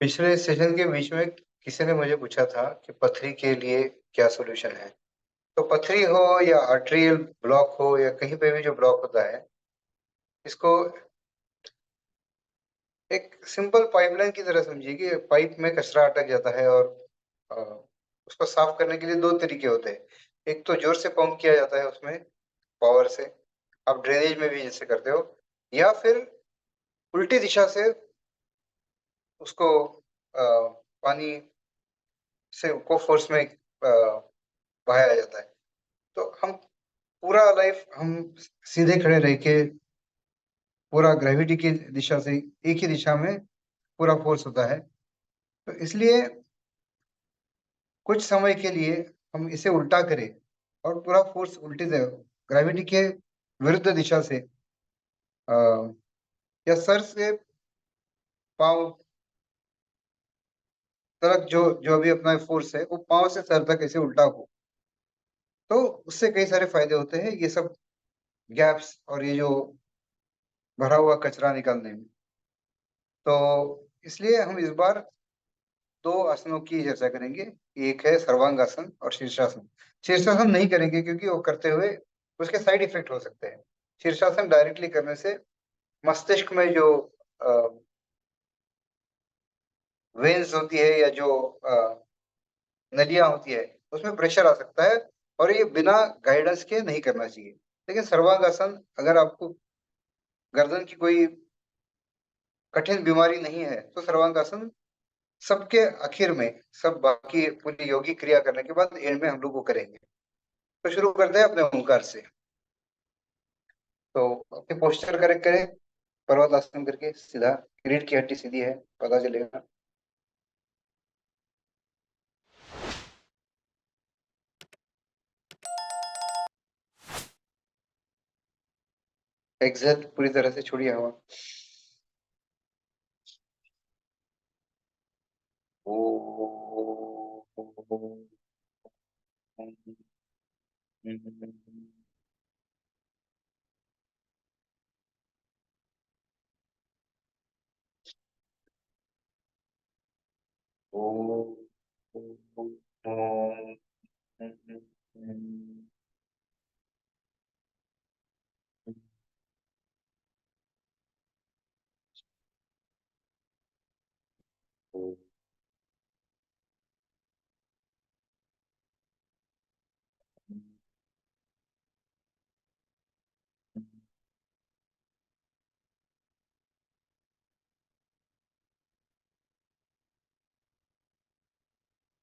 पिछले सेशन के बीच में किसी ने मुझे पूछा था कि पथरी के लिए क्या सॉल्यूशन है। तो पथरी हो या आर्टेरियल ब्लॉक हो या कहीं पे भी जो ब्लॉक होता है, इसको एक सिंपल पाइपलाइन की तरह समझिए कि पाइप में कचरा अटक जाता है और अ, उसको साफ करने के लिए दो तरीके होते हैं। एक तो जोर से पंप किया जाता है उसमें, पावर से, आप ड्रेनेज में भी जैसे करते हो, या फिर उल्टी दिशा से उसको पानी से को फोर्स में बहाया जाता है। तो हम पूरा लाइफ हम सीधे खड़े रह के पूरा ग्रेविटी की दिशा से एक ही दिशा में पूरा फोर्स होता है। तो इसलिए कुछ समय के लिए हम इसे उल्टा करें और पूरा फोर्स उल्टी से ग्रेविटी के विरुद्ध दिशा से, अ, या सर से पाँव तक, जो जो भी अपना फोर्स है वो पाँव से सर तक ऐसे उल्टा हो, तो उससे कई सारे फायदे होते हैं, ये सब गैप्स और ये जो भरा हुआ कचरा निकालने में। तो इसलिए हम इस बार दो आसनों की चर्चा करेंगे। एक है सर्वांगासन और शीर्षासन। शीर्षासन नहीं करेंगे क्योंकि वो करते हुए उसके साइड इफेक्ट हो सकते हैं। शीर्षासन डायरेक्टली करने से मस्तिष्क में जो वेन्स होती है या जो नलियां होती है उसमें प्रेशर आ सकता है, और ये बिना गाइडेंस के नहीं करना चाहिए। लेकिन सर्वांगासन, अगर आपको गर्दन की कोई कठिन बीमारी नहीं है तो सर्वांगासन सबके आखिर में, सब बाकी पूरी योगी क्रिया करने के बाद एंड में हम लोग वो करेंगे। तो शुरू करते हैं अपने ओंकार से। तो अपने पोस्टर करेक्ट करें, पर्वतासन करके सीधा, रीढ़ की हड्डी सीधी है, पता चलेगा। एक्सेल पूरी तरह से छोड़िए हवा। ओ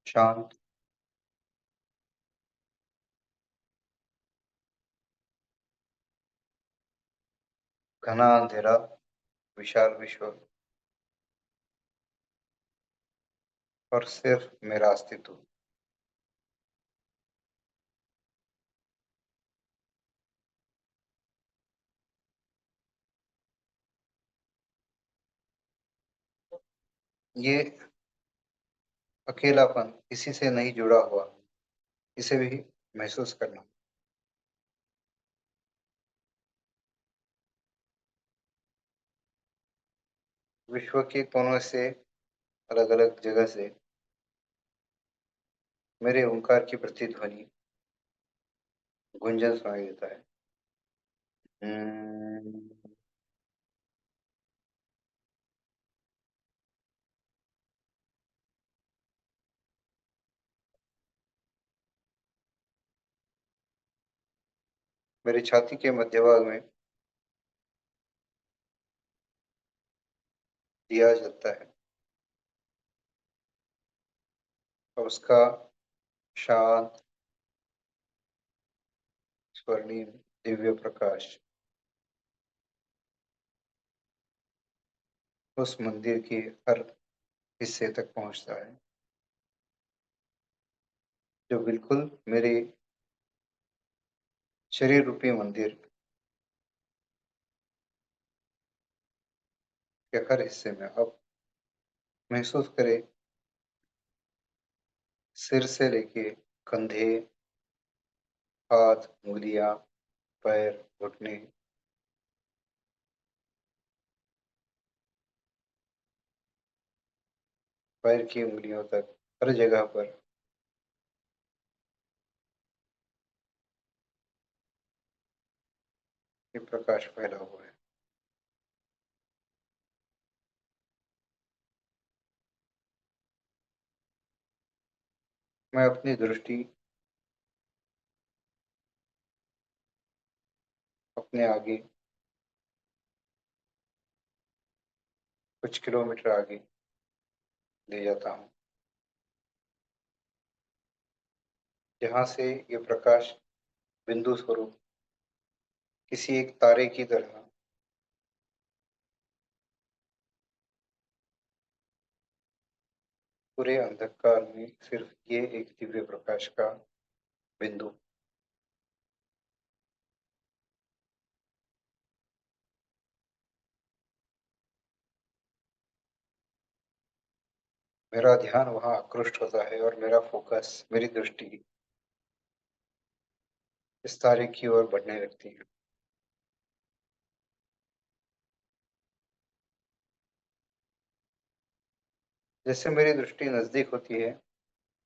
शांत, घना अंधेरा, विशाल विश्व और सिर्फ मेरा अस्तित्व। ये अकेलापन किसी से नहीं जुड़ा हुआ, इसे भी महसूस करना। विश्व के कोनों से, अलग अलग जगह से मेरे ओंकार की प्रतिध्वनि, गुंजन सुनाई देता है। हम्म, मेरी छाती के मध्य भाग में दिया जलता है और उसका शांत, स्वर्णिम, दिव्य प्रकाश उस मंदिर के हर हिस्से तक पहुंचता है, जो बिल्कुल मेरे शरीर रूपी मंदिर के हर हिस्से में। अब महसूस करें, सिर से लेके कंधे, हाथ, उंगलियां, पैर, घुटने, पैर की उँगलियों तक, हर जगह पर ये प्रकाश फैला हुआ है। मैं अपनी दृष्टि अपने आगे कुछ किलोमीटर आगे ले जाता हूँ, जहाँ से ये प्रकाश बिंदु स्वरूप किसी एक तारे की तरह पूरे अंधकार में सिर्फ ये एक दिव्य प्रकाश का बिंदु मेरा ध्यान वहाँ आकृष्ट होता है और मेरा फोकस, मेरी दृष्टि इस तारे की ओर बढ़ने लगती है। जैसे मेरी दृष्टि नजदीक होती है,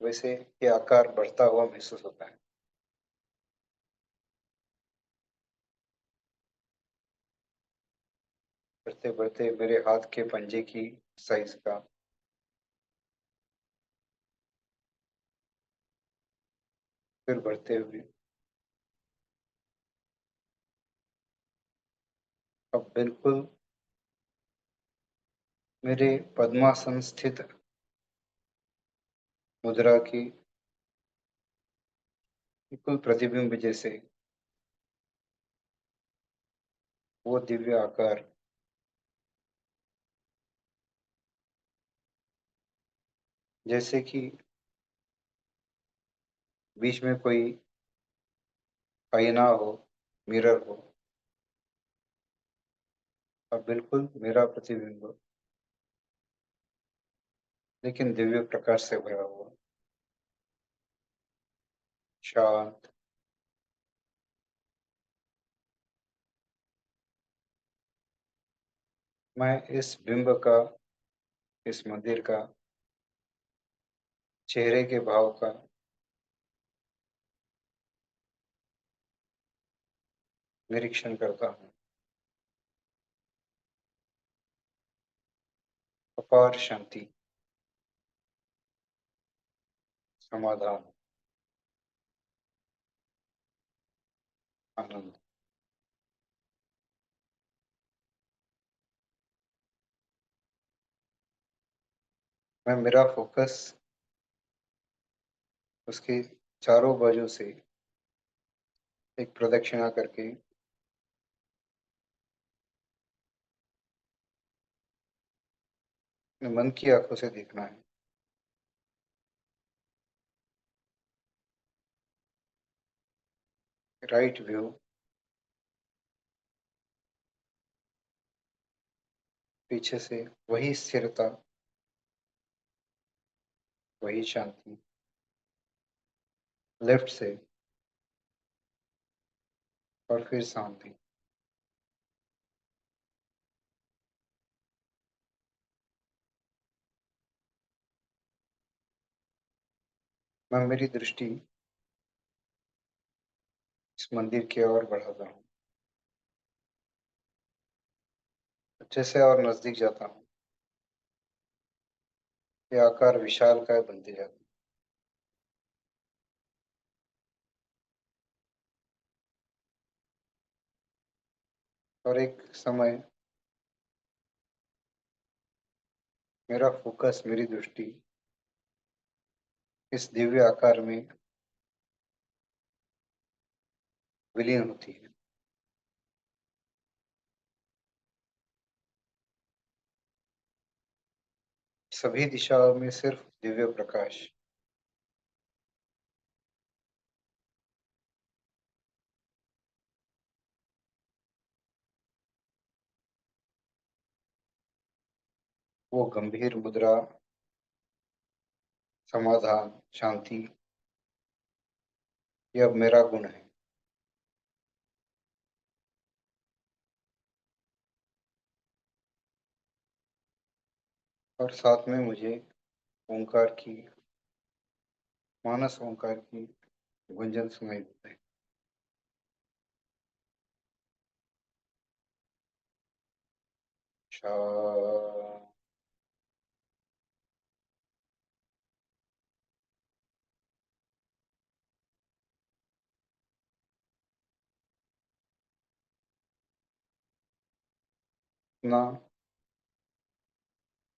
वैसे ये आकार बढ़ता हुआ महसूस होता है। बढ़ते बढ़ते मेरे हाथ के पंजे की साइज का, फिर बढ़ते हुए अब बिल्कुल मेरे पद्मासन स्थित मुद्रा की बिल्कुल प्रतिबिंब जैसे वो दिव्य आकार, जैसे कि बीच में कोई आईना हो, मिरर हो, और बिल्कुल मेरा प्रतिबिंब, लेकिन दिव्य प्रकाश से भरा हुआ, शांत। मैं इस बिंब का, इस मंदिर का, चेहरे के भाव का निरीक्षण करता हूँ। अपार शांति, समाधान, आनंद। मैं, मेरा फोकस उसके चारों बाजू से एक प्रदक्षिणा करके अपने मन की आंखों से देखना है। राइट व्यू, पीछे से वही स्थिरता, वही शांति। लेफ्ट से और फिर शांति। मैं मेरी दृष्टि इस मंदिर की ओर बढ़ाता हूँ। जैसे और नजदीक जाता हूँ, ये आकार विशालकाय बनते जाता है। और एक समय मेरा फोकस, मेरी दृष्टि इस दिव्य आकार में विलीन होती है। सभी दिशाओं में सिर्फ दिव्य प्रकाश। वो गंभीर मुद्रा, समाधान, शांति, ये अब मेरा गुण है। और साथ में मुझे ओंकार की, मानस ओंकार की गुंजन सुनाई देता है। शा- ना,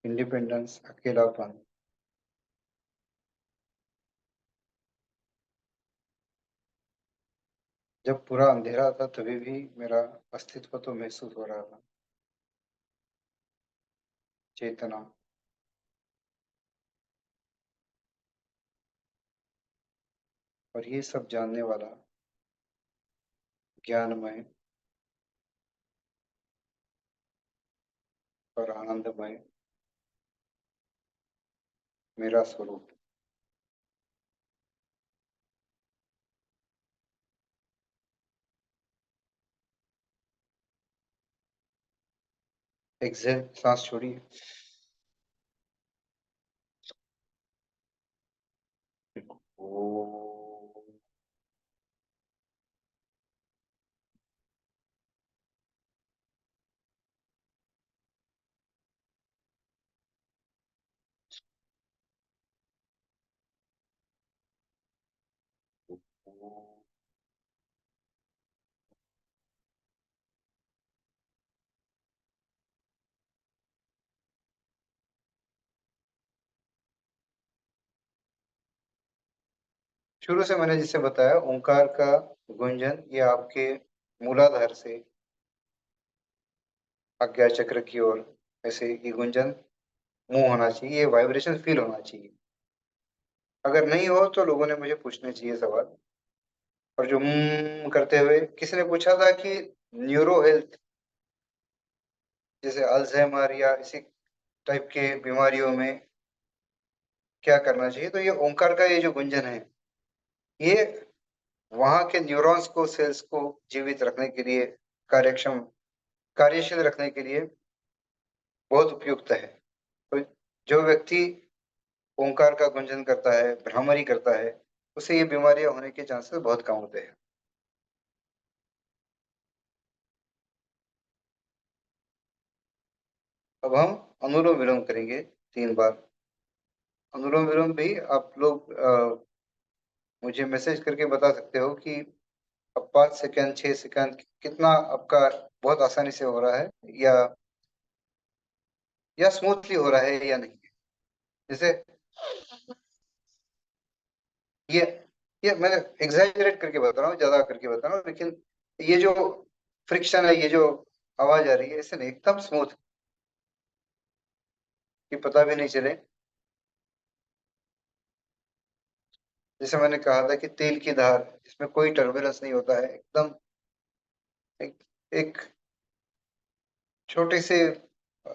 इंडिपेंडेंस, अकेलापन। जब पूरा अंधेरा था तभी भी मेरा अस्तित्व तो महसूस हो रहा था। चेतना। और ये सब जानने वाला, ज्ञानमय और आनंदमय मेरा स्वरूप। एक्सेल, सांस छोड़िए। ओ, शुरू से मैंने जिसे बताया, ओंकार का गुंजन ये आपके मूलाधार से आज्ञा चक्र की ओर ऐसे ये गुंजन मूव होना चाहिए, ये वाइब्रेशन फील होना चाहिए। अगर नहीं हो तो लोगों ने मुझे पूछने चाहिए सवाल। और जो करते हुए किसी ने पूछा था कि न्यूरो हेल्थ, जैसे अल्जाइमर या इसी टाइप के बीमारियों में क्या करना चाहिए, तो ये ओंकार का ये जो गुंजन है, ये वहां के न्यूरॉन्स को, सेल्स को जीवित रखने के लिए, कार्यक्षम, कार्यशील रखने के लिए बहुत उपयुक्त है। तो जो व्यक्ति ओंकार का गुंजन करता है, भ्रामरी करता है, उसे ये बीमारियां होने के चांसेस बहुत कम होते हैं। अब हम अनुलोम विलोम करेंगे 3 बार। अनुलोम विलोम भी आप लोग मुझे मैसेज करके बता सकते हो कि अब 5 सेकंड, 6 सेकंड कितना आपका बहुत आसानी से हो रहा है, या स्मूथली हो रहा है या नहीं। जैसे ये ये मैं एग्जैजरेट करके बता रहा हूँ, ज्यादा करके बता रहा हूँ, लेकिन ये जो फ्रिक्शन है, ये जो आवाज आ रही है, इससे नहीं, एकदम स्मूथ, कि पता भी नहीं चले। जैसे मैंने कहा था कि तेल की धार, इसमें कोई टर्बुलेंस नहीं होता है, एकदम एक, एक छोटे से अ,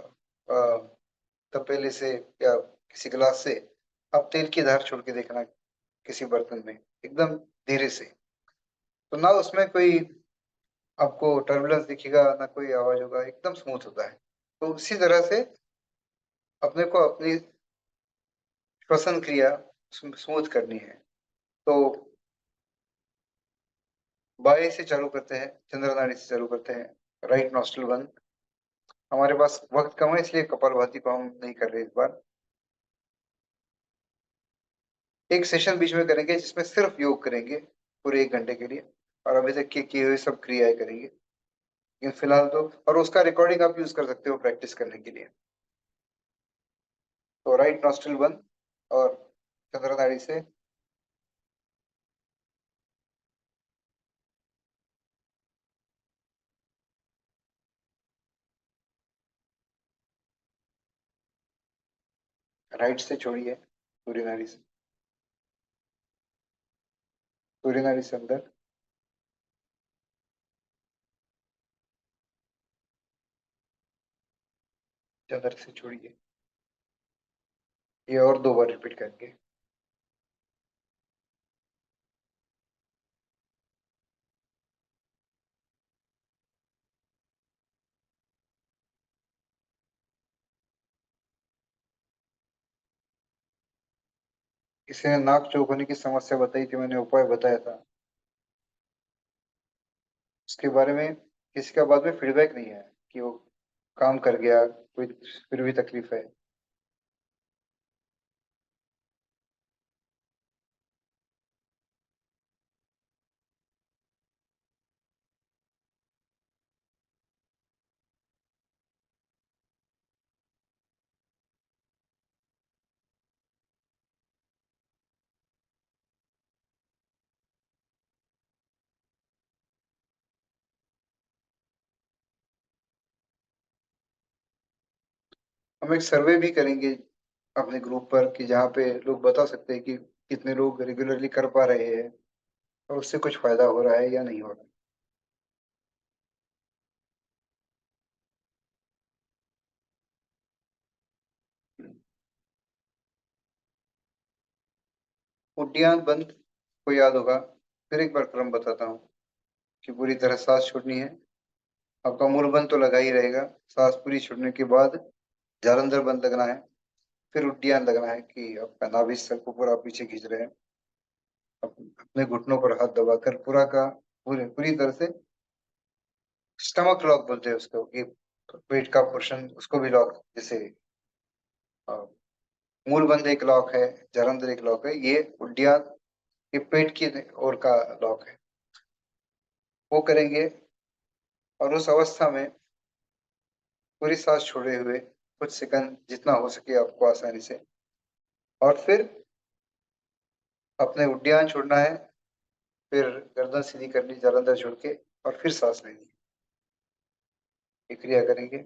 अ, तपेले से या किसी गिलास से आप तेल की धार छोड़ के देखना, किसी बर्तन में, एकदम धीरे से, तो ना उसमें कोई आपको टर्बुलेंस दिखेगा, ना कोई आवाज होगा, एकदम स्मूथ होता है। तो उसी तरह से अपने को अपनी श्वसन क्रिया स्मूथ करनी है। तो बाएं से चालू करते हैं, चंद्र नाड़ी से चालू करते हैं। राइट नॉस्ट्रल बंद। हमारे पास वक्त कम है, इसलिए कपालभाति को हम नहीं कर रहे इस बार। एक सेशन बीच में करेंगे जिसमें सिर्फ योग करेंगे पूरे 1 घंटे के लिए, और अभी तक की हुई सब क्रियाएं करेंगे। लेकिन फिलहाल तो, और उसका रिकॉर्डिंग आप यूज कर सकते हो प्रैक्टिस करने के लिए। तो राइट नॉस्ट्रल बंद, और चंद्र नाड़ी से राइट से छोड़िए, सूर्य नाड़ी से, सूर्य नाड़ी से अंदर, चंद्र से छोड़िए। ये और 2 बार रिपीट करेंगे। किसी ने नाक चौक होने की समस्या बताई थी, मैंने उपाय बताया था। उसके बारे में किसी का बाद में फीडबैक नहीं है कि वो काम कर गया, कोई फिर भी तकलीफ है। हम एक सर्वे भी करेंगे अपने ग्रुप पर, कि जहाँ पे लोग बता सकते हैं कि कितने लोग रेगुलरली कर पा रहे हैं और उससे कुछ फायदा हो रहा है या नहीं हो रहा है। उड्डयन बंद को याद होगा, फिर एक बार क्रम बताता हूँ कि पूरी तरह सांस छोड़नी है। आपका मूल बंद तो लगा ही रहेगा। सांस पूरी छोड़ने के बाद जालंधर बंद लगना है। फिर उड्डयन लगना है कि आपका नाभि स्थल को पूरा पीछे खींच रहे हैं। अपने घुटनों पर हाथ दबाकर पूरा का पूरी तरह से स्टमक लॉक बोलते हैं उसको, कि पेट का पोर्शन उसको भी लॉक, जैसे अ, मूल बंद एक लॉक है, जालंधर एक लॉक है, ये उड्डयन ये पेट की ओर का लॉक है। वो करेंगे और उस अवस्था में पूरी सांस छोड़े हुए कुछ सेकंड जितना हो सके आपको आसानी से, और फिर अपने उड्डयन छोड़ना है। फिर गर्दन सीधी करनी जालंधर छोड़ के, और फिर सांस लेनी। ये क्रिया करेंगे।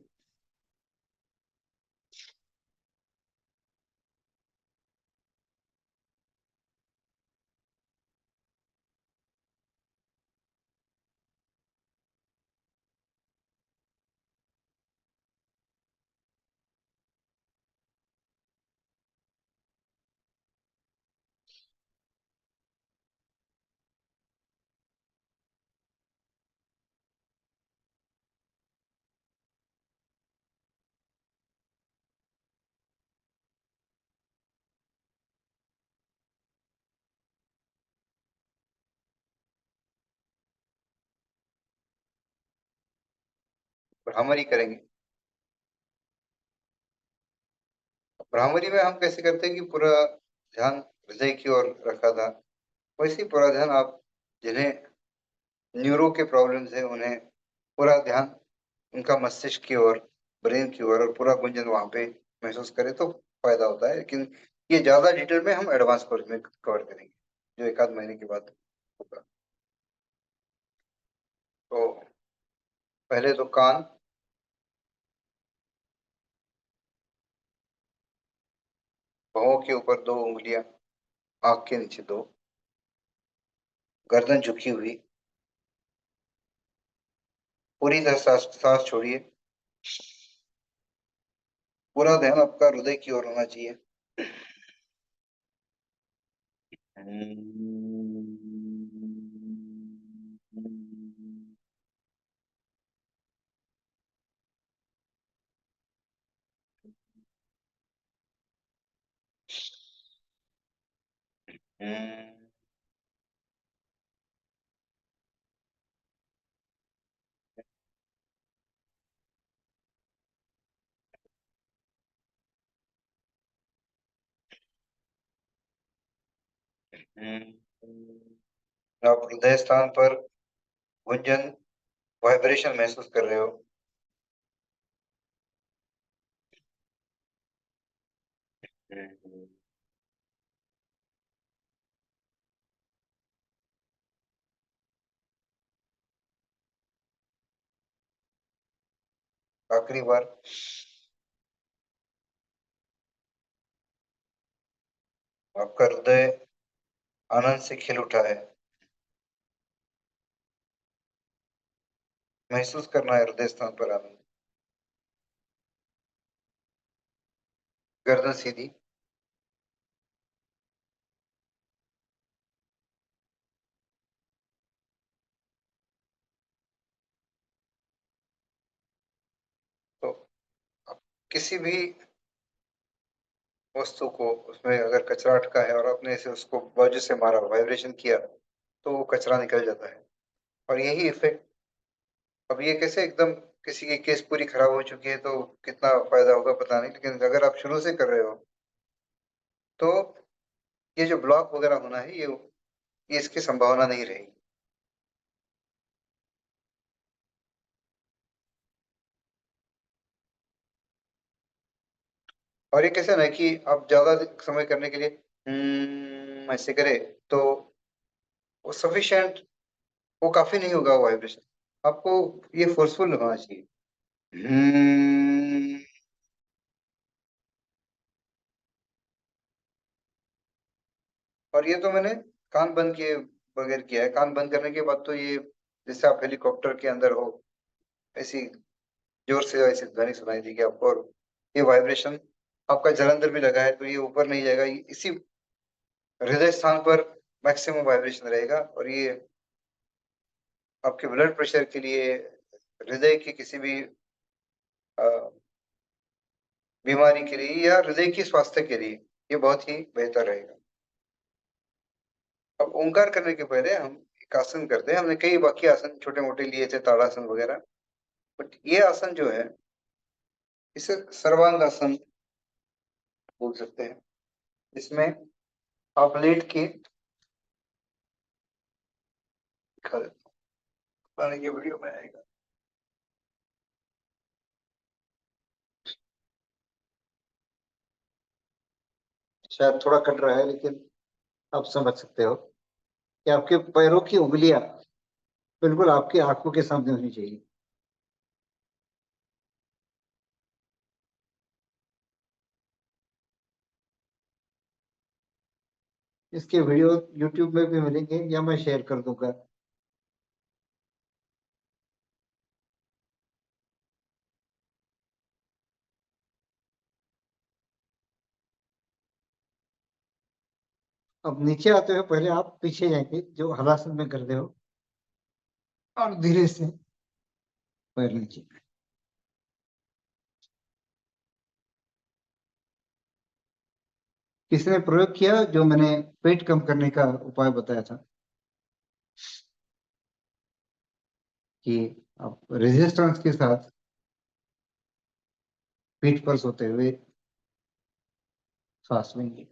भ्रामरी करेंगे। भ्रामरी में हम कैसे करते हैं कि पूरा ध्यान हृदय की ओर रखा था, वैसे ही पूरा ध्यान आप, जिन्हें न्यूरो के प्रॉब्लम्स है, उन्हें पूरा ध्यान उनका मस्तिष्क की ओर, ब्रेन की ओर, और पूरा गुंजन वहां पे महसूस करें तो फायदा होता है। लेकिन ये ज्यादा डिटेल में हम एडवांस कोर्स में कवर करेंगे, जो एक आध महीने के बाद होगा। तो पहले तो कान, भौं के ऊपर दो उंगलियां, आंख के नीचे दो, गर्दन झुकी हुई, पूरी तरह सांस सांस छोड़िए। पूरा ध्यान आपका हृदय की ओर होना चाहिए। आप हृदय स्थान पर गुंजन, वाइब्रेशन महसूस कर रहे हो। आखिरी बार। आपका हृदय आनंद से खिल उठा है। महसूस करना है हृदय स्थान पर आनंद। गर्दन सीधी। तो आप किसी भी वस्तु को, उसमें अगर कचरा अटका है और आपने इसे उसको बाजू से मारा, वाइब्रेशन किया, तो वो कचरा निकल जाता है। और यही इफेक्ट, अब ये कैसे एकदम किसी की केस पूरी खराब हो चुकी है तो कितना फायदा होगा पता नहीं, लेकिन अगर आप शुरू से कर रहे हो तो ये जो ब्लॉक वगैरह होना है, ये इसकी संभावना नहीं रहेगी। और ये कैसे ना कि आप ज्यादा समय करने के लिए ऐसे करें तो वो सफिशिएंट, वो काफी नहीं होगा वाइब्रेशन। आपको ये फोर्सफुल होना चाहिए। हम्म। और ये तो मैंने कान बंद किए बगैर किया है। कान बंद करने के बाद तो ये, जैसे आप हेलीकॉप्टर के अंदर हो, ऐसी जोर से ऐसी ध्वनि सुनाई देगी आपको। और ये वाइब्रेशन, आपका जलंधर भी लगा है तो ये ऊपर नहीं जाएगा, ये इसी हृदय स्थान पर मैक्सिमम वाइब्रेशन रहेगा। और ये आपके ब्लड प्रेशर के लिए, हृदय की किसी भी अ, बीमारी के लिए या हृदय की स्वास्थ्य के लिए ये बहुत ही बेहतर रहेगा। अब ओंकार करने के पहले हम एक आसन करते हैं। हमने कई बाकी आसन छोटे मोटे लिए थे, ताड़ासन वगैरह, बट ये आसन जो है, इसे सर्वांग आसन बोल सकते हैं। इसमें आप लेट के, दिखा देता हूँ, पानी की वीडियो में आएगा। शायद थोड़ा कट रहा है, लेकिन आप समझ सकते हो कि आपके पैरों की उंगलियां बिल्कुल आपकी आंखों के सामने होनी चाहिए। इसके वीडियो यूट्यूब में भी मिलेंगे या मैं शेयर कर दूंगा। अब नीचे आते हुए पहले आप पीछे जाएंगे जो हलासन में करते हो, और धीरे से पैर नीचे। किसने प्रयोग किया जो मैंने पेट कम करने का उपाय बताया था, कि आप रेजिस्टेंस के साथ पीठ पर सोते हुए सांस लेंगे।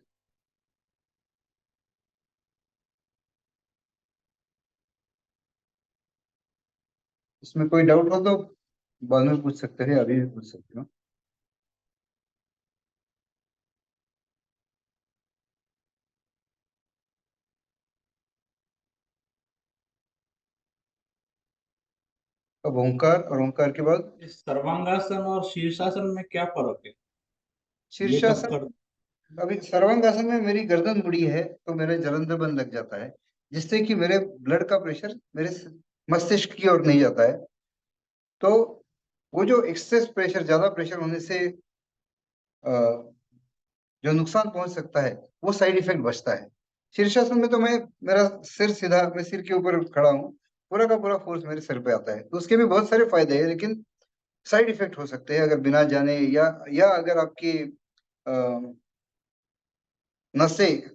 इसमें कोई डाउट हो तो बाद में पूछ सकते हैं, अभी भी पूछ सकते हो। अब ओंकार, और ओंकार के बाद इस सर्वांगासन और शीर्षासन में क्या फर्क है? ये कब शीर्षासन। कर? अभी सर्वांगासन में मेरी गर्दन मुड़ी है तो मेरे जलंधर बन लग जाता है, जिससे कि मेरे ब्लड का प्रेशर मेरे मस्तिष्क की ओर नहीं जाता है। तो वो जो एक्सेस प्रेशर, ज्यादा प्रेशर होने से अ, जो नुकसान पहुंच सकता है, वो साइड इफेक्ट बचता है। शीर्षासन में तो मेरा सिर सीधा, मैं सिर के ऊपर खड़ा हूँ, पूरा का पूरा फोर्स मेरे सिर पे आता है, तो उसके भी बहुत सारे फायदे हैं, लेकिन साइड इफेक्ट हो सकते हैं अगर बिना जाने, या अगर आपकी अ, नसें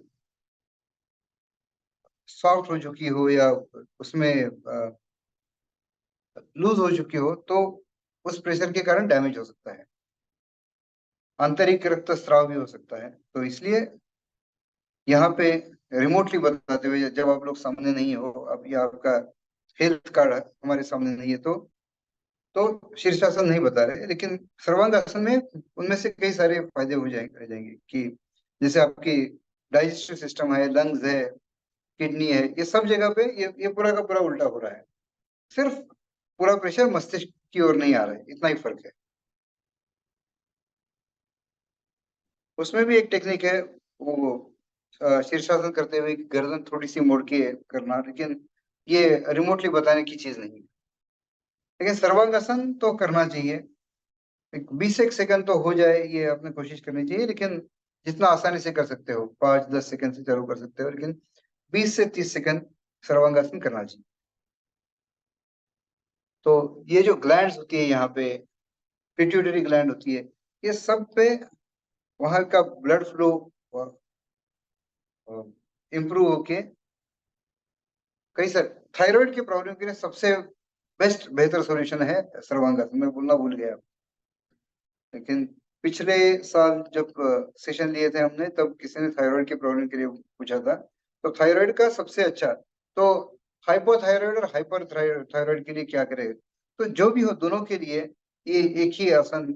सॉफ्ट हो चुकी हो, या उसमें लूज हो चुकी हो, तो उस प्रेशर के कारण डैमेज हो सकता है, आंतरिक रक्तस्राव भी हो सकता है। तो इसलिए यहाँ पे रिमोटली बताते हुए, जब आप लोग सामने नहीं हो, अब ये आपका हेल्थ कार्ड हमारे सामने नहीं है, तो शीर्षासन नहीं बता रहे, लेकिन सर्वांगासन में उनमें से कई सारे फायदे हो जाएंगे कि जैसे आपकी डाइजेस्टिव सिस्टम है, लंग्स है, किडनी है, ये सब जगह पे ये पूरा का पूरा उल्टा हो रहा है। सिर्फ पूरा प्रेशर मस्तिष्क की ओर नहीं आ रहा है, इतना ही फर्क है। उसमें भी एक टेक्निक है, वो शीर्षासन करते हुए गर्दन थोड़ी सी मोड़ के करना, लेकिन ये रिमोटली बताने की चीज नहीं है। लेकिन सर्वांगासन तो करना चाहिए, 20 एक सेकंड तो हो जाए, ये आपने कोशिश करनी चाहिए। लेकिन जितना आसानी से कर सकते हो, 5-10 सेकंड से चालू कर सकते हो, लेकिन 20 से 30 सेकंड सर्वांगासन करना चाहिए। तो ये जो ग्लैंड्स होती है यहाँ पे, पिट्यूटरी ग्लैंड होती है, ये सब पे वहां का ब्लड फ्लो इम्प्रूव होके कई सर थायराइड की प्रॉब्लम के लिए सबसे बेस्ट बेहतर सॉल्यूशन है सर्वांगासन। मैं बोलना भूल गया, लेकिन पिछले साल जब सेशन लिए थे हमने, तब किसी ने थायराइड की प्रॉब्लम के लिए पूछा था। तो थायराइड का सबसे अच्छा, तो हाइपोथायराइड और हाइपर थायराइड के लिए क्या करें? तो जो भी हो, दोनों के लिए ये एक ही आसन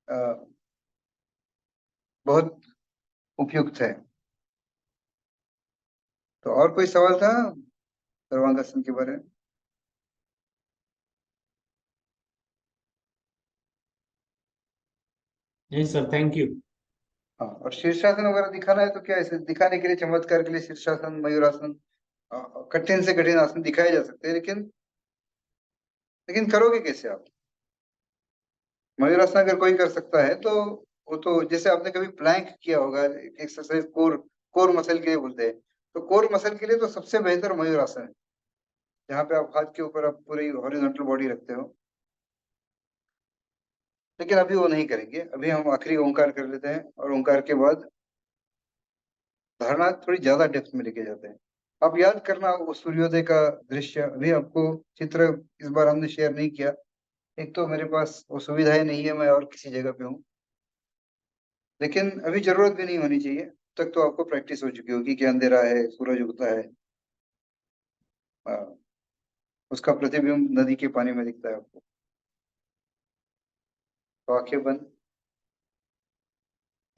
अ, बहुत उपयुक्त है। तो और कोई सवाल था सर्वांगासन के बारे में? नहीं सर, थैंक यू। हाँ, और शीर्षासन वगैरह दिखाना है तो क्या, ऐसे दिखाने के लिए, चमत्कार के लिए शीर्षासन, मयूरासन, कठिन से कठिन आसन दिखाए जा सकते हैं, लेकिन करोगे कैसे आप? मयूरासन अगर कोई कर सकता है तो वो तो, जैसे आपने कभी प्लैंक किया होगा, एक्सरसाइज कोर कोर मसल के लिए बोलते हैं, तो कोर मसल के लिए तो सबसे बेहतर मयूरासन है, जहाँ पे आप हाथ के ऊपर आप पूरी हॉरिजॉन्टल बॉडी रखते हो। लेकिन अभी वो नहीं करेंगे, अभी हम आखिरी ओंकार कर लेते हैं, और ओंकार के बाद धारणा थोड़ी ज्यादा डेप्थ में लेके जाते हैं। आप याद करना वो सूर्योदय का दृश्य, अभी आपको चित्र इस बार हमने शेयर नहीं किया। एक तो मेरे पास वो सुविधाएं नहीं है, मैं और किसी जगह पे हूँ, लेकिन अभी जरूरत भी नहीं होनी चाहिए। तक तो आपको प्रैक्टिस हो चुकी होगी कि अंधेरा है, सूरज उगता है, आ, उसका प्रतिबिंब नदी के पानी में दिखता है आपको। तो आंखें बंद,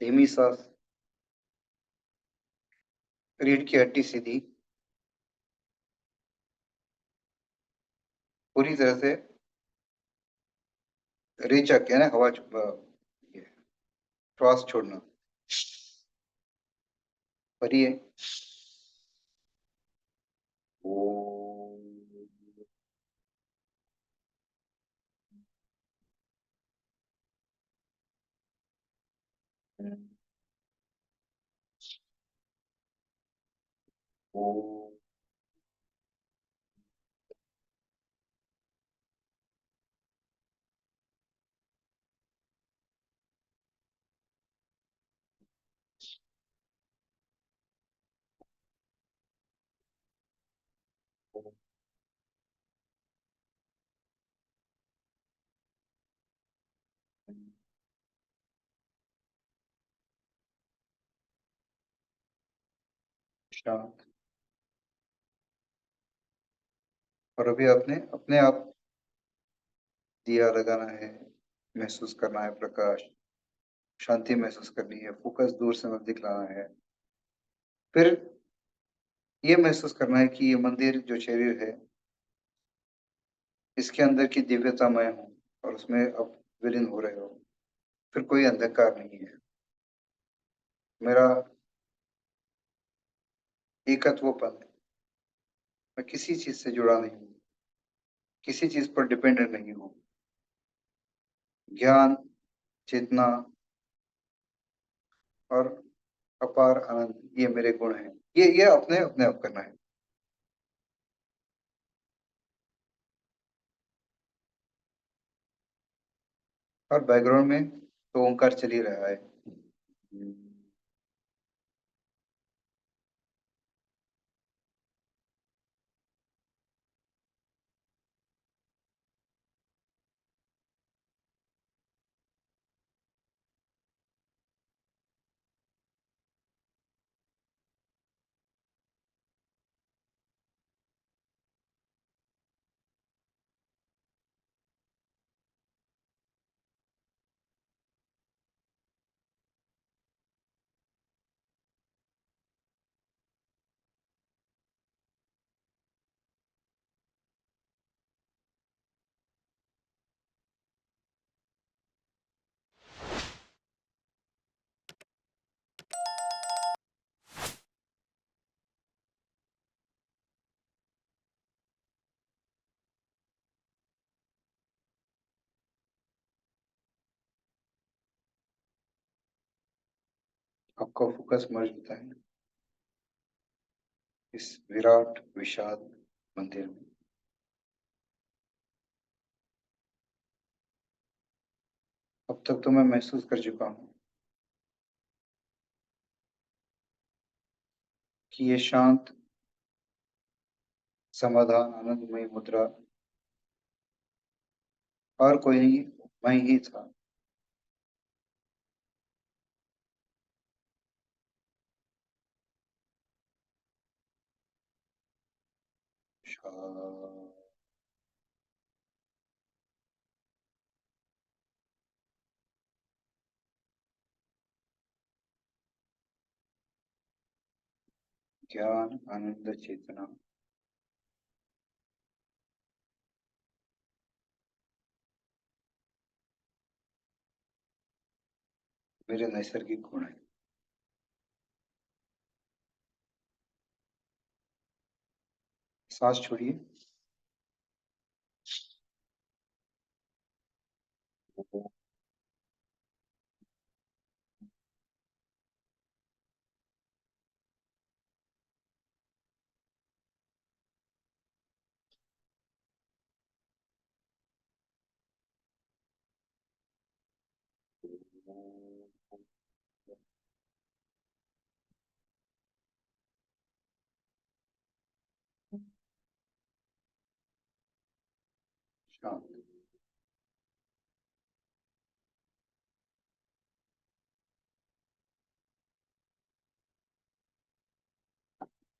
धीमी सांस, रीढ़ की हड्डी सीधी, पूरी तरह से रेचक है ना, ये, श्वास छोड़ना, भरिए। ओ, ओ, शांत। और अभी आपने अपने आप दिया लगाना है, महसूस करना है प्रकाश, शांति महसूस करनी है, फोकस दूर से नजदीक लाना है। फिर ये महसूस करना है कि ये मंदिर जो शरीर है, इसके अंदर की दिव्यता मैं हूँ, और उसमें अब विलीन हो रहे हो। फिर कोई अंधकार नहीं है, मेरा एकत्वपन है, मैं किसी चीज से जुड़ा नहीं हूँ, किसी चीज पर डिपेंडेंट नहीं हूँ। ज्ञान, चेतना और अपार आनंद, ये मेरे गुण हैं। ये अपने अपने आप करना है। और बैकग्राउंड में तो ओंकार चल ही रहा है। आपका फोकस मर्ज होता है इस विराट विशाल मंदिर में। अब तक तो मैं महसूस कर चुका हूँ कि ये शांत समाधान आनंदमय मुद्रा और कोई नहीं, मैं ही था। शा- ज्ञान आनंद चेतना। मेरे नैसर्गिक गुण है। सांस छोड़िए। शांत।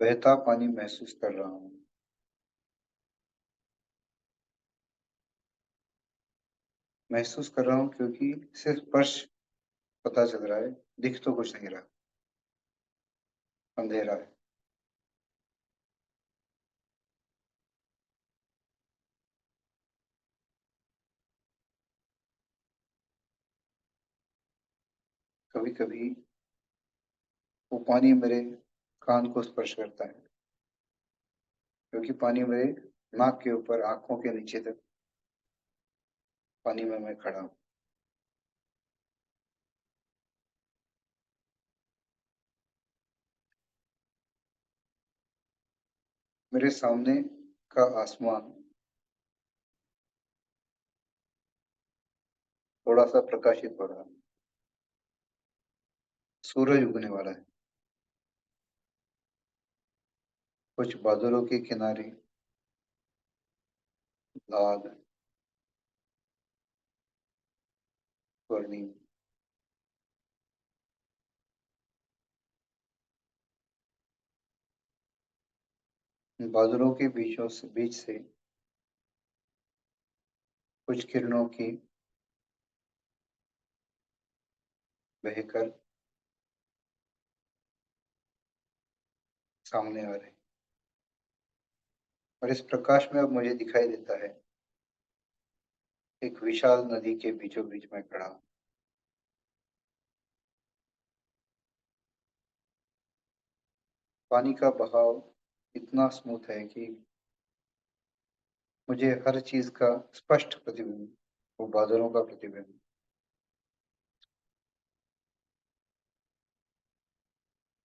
बहता पानी महसूस कर रहा हूँ। महसूस कर रहा हूँ क्योंकि सिर्फ स्पर्श पता चल रहा है, दिख तो कुछ नहीं रहा, अंधेरा है। कभी कभी वो पानी मेरे कान को स्पर्श करता है, क्योंकि पानी मेरे नाक के ऊपर आंखों के नीचे तक पानी में मैं खड़ा हूँ। मेरे सामने का आसमान थोड़ा सा प्रकाशित हो रहा है। सूरज उगने वाला है। कुछ बादलों के किनारे लाल स्वर्णिम। बादलों के बीच से कुछ किरणों की बहकर सामने आ रहे। और इस प्रकाश में अब मुझे दिखाई देता है एक विशाल नदी के बीचों बीच में खड़ा हूँ। पानी का बहाव इतना स्मूथ है कि मुझे हर चीज का स्पष्ट प्रतिबिंब, वो बादलों का प्रतिबिंब,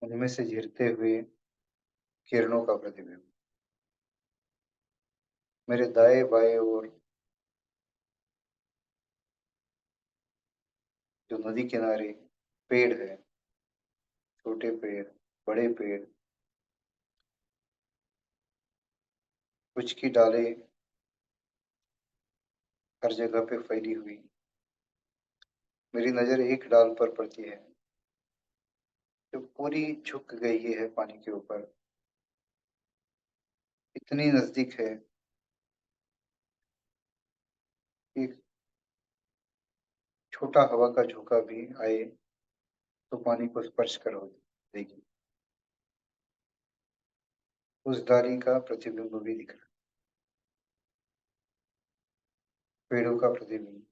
उनमें से झिरते हुए किरणों का प्रतिबिंब, मेरे दाएं बाएं और जो नदी किनारे पेड़ है, छोटे पेड़, बड़े पेड़, कुछ की डालें हर जगह पे फैली हुई। मेरी नजर एक डाल पर पड़ती है जो पूरी झुक गई है पानी के ऊपर, इतनी नजदीक है कि छोटा हवा का झोंका भी आए तो पानी को स्पर्श कर देगी। उस डाली का प्रतिबिंब भी दिख रहा है, पेड़ों का प्रतिबिंब।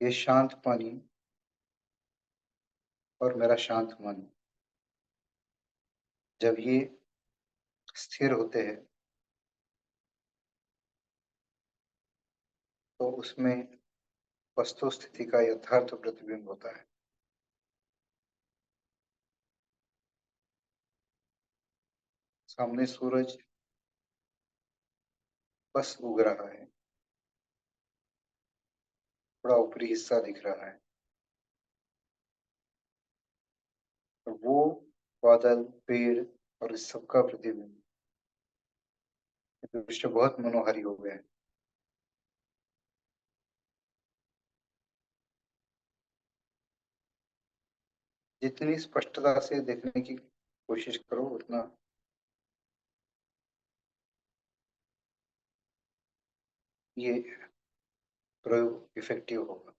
ये शांत पानी और मेरा शांत मन जब ये स्थिर होते हैं तो उसमें वस्तु स्थिति का यथार्थ प्रतिबिंब होता है। सामने सूरज बस उग रहा है, थोड़ा ऊपरी हिस्सा दिख रहा है। वो बादल, पेड़ और इस सबका प्रतिबिंब, ये दृश्य बहुत मनोहारी हो गया है। जितनी स्पष्टता से देखने की कोशिश करो उतना ये प्रयोग इफेक्टिव होगा।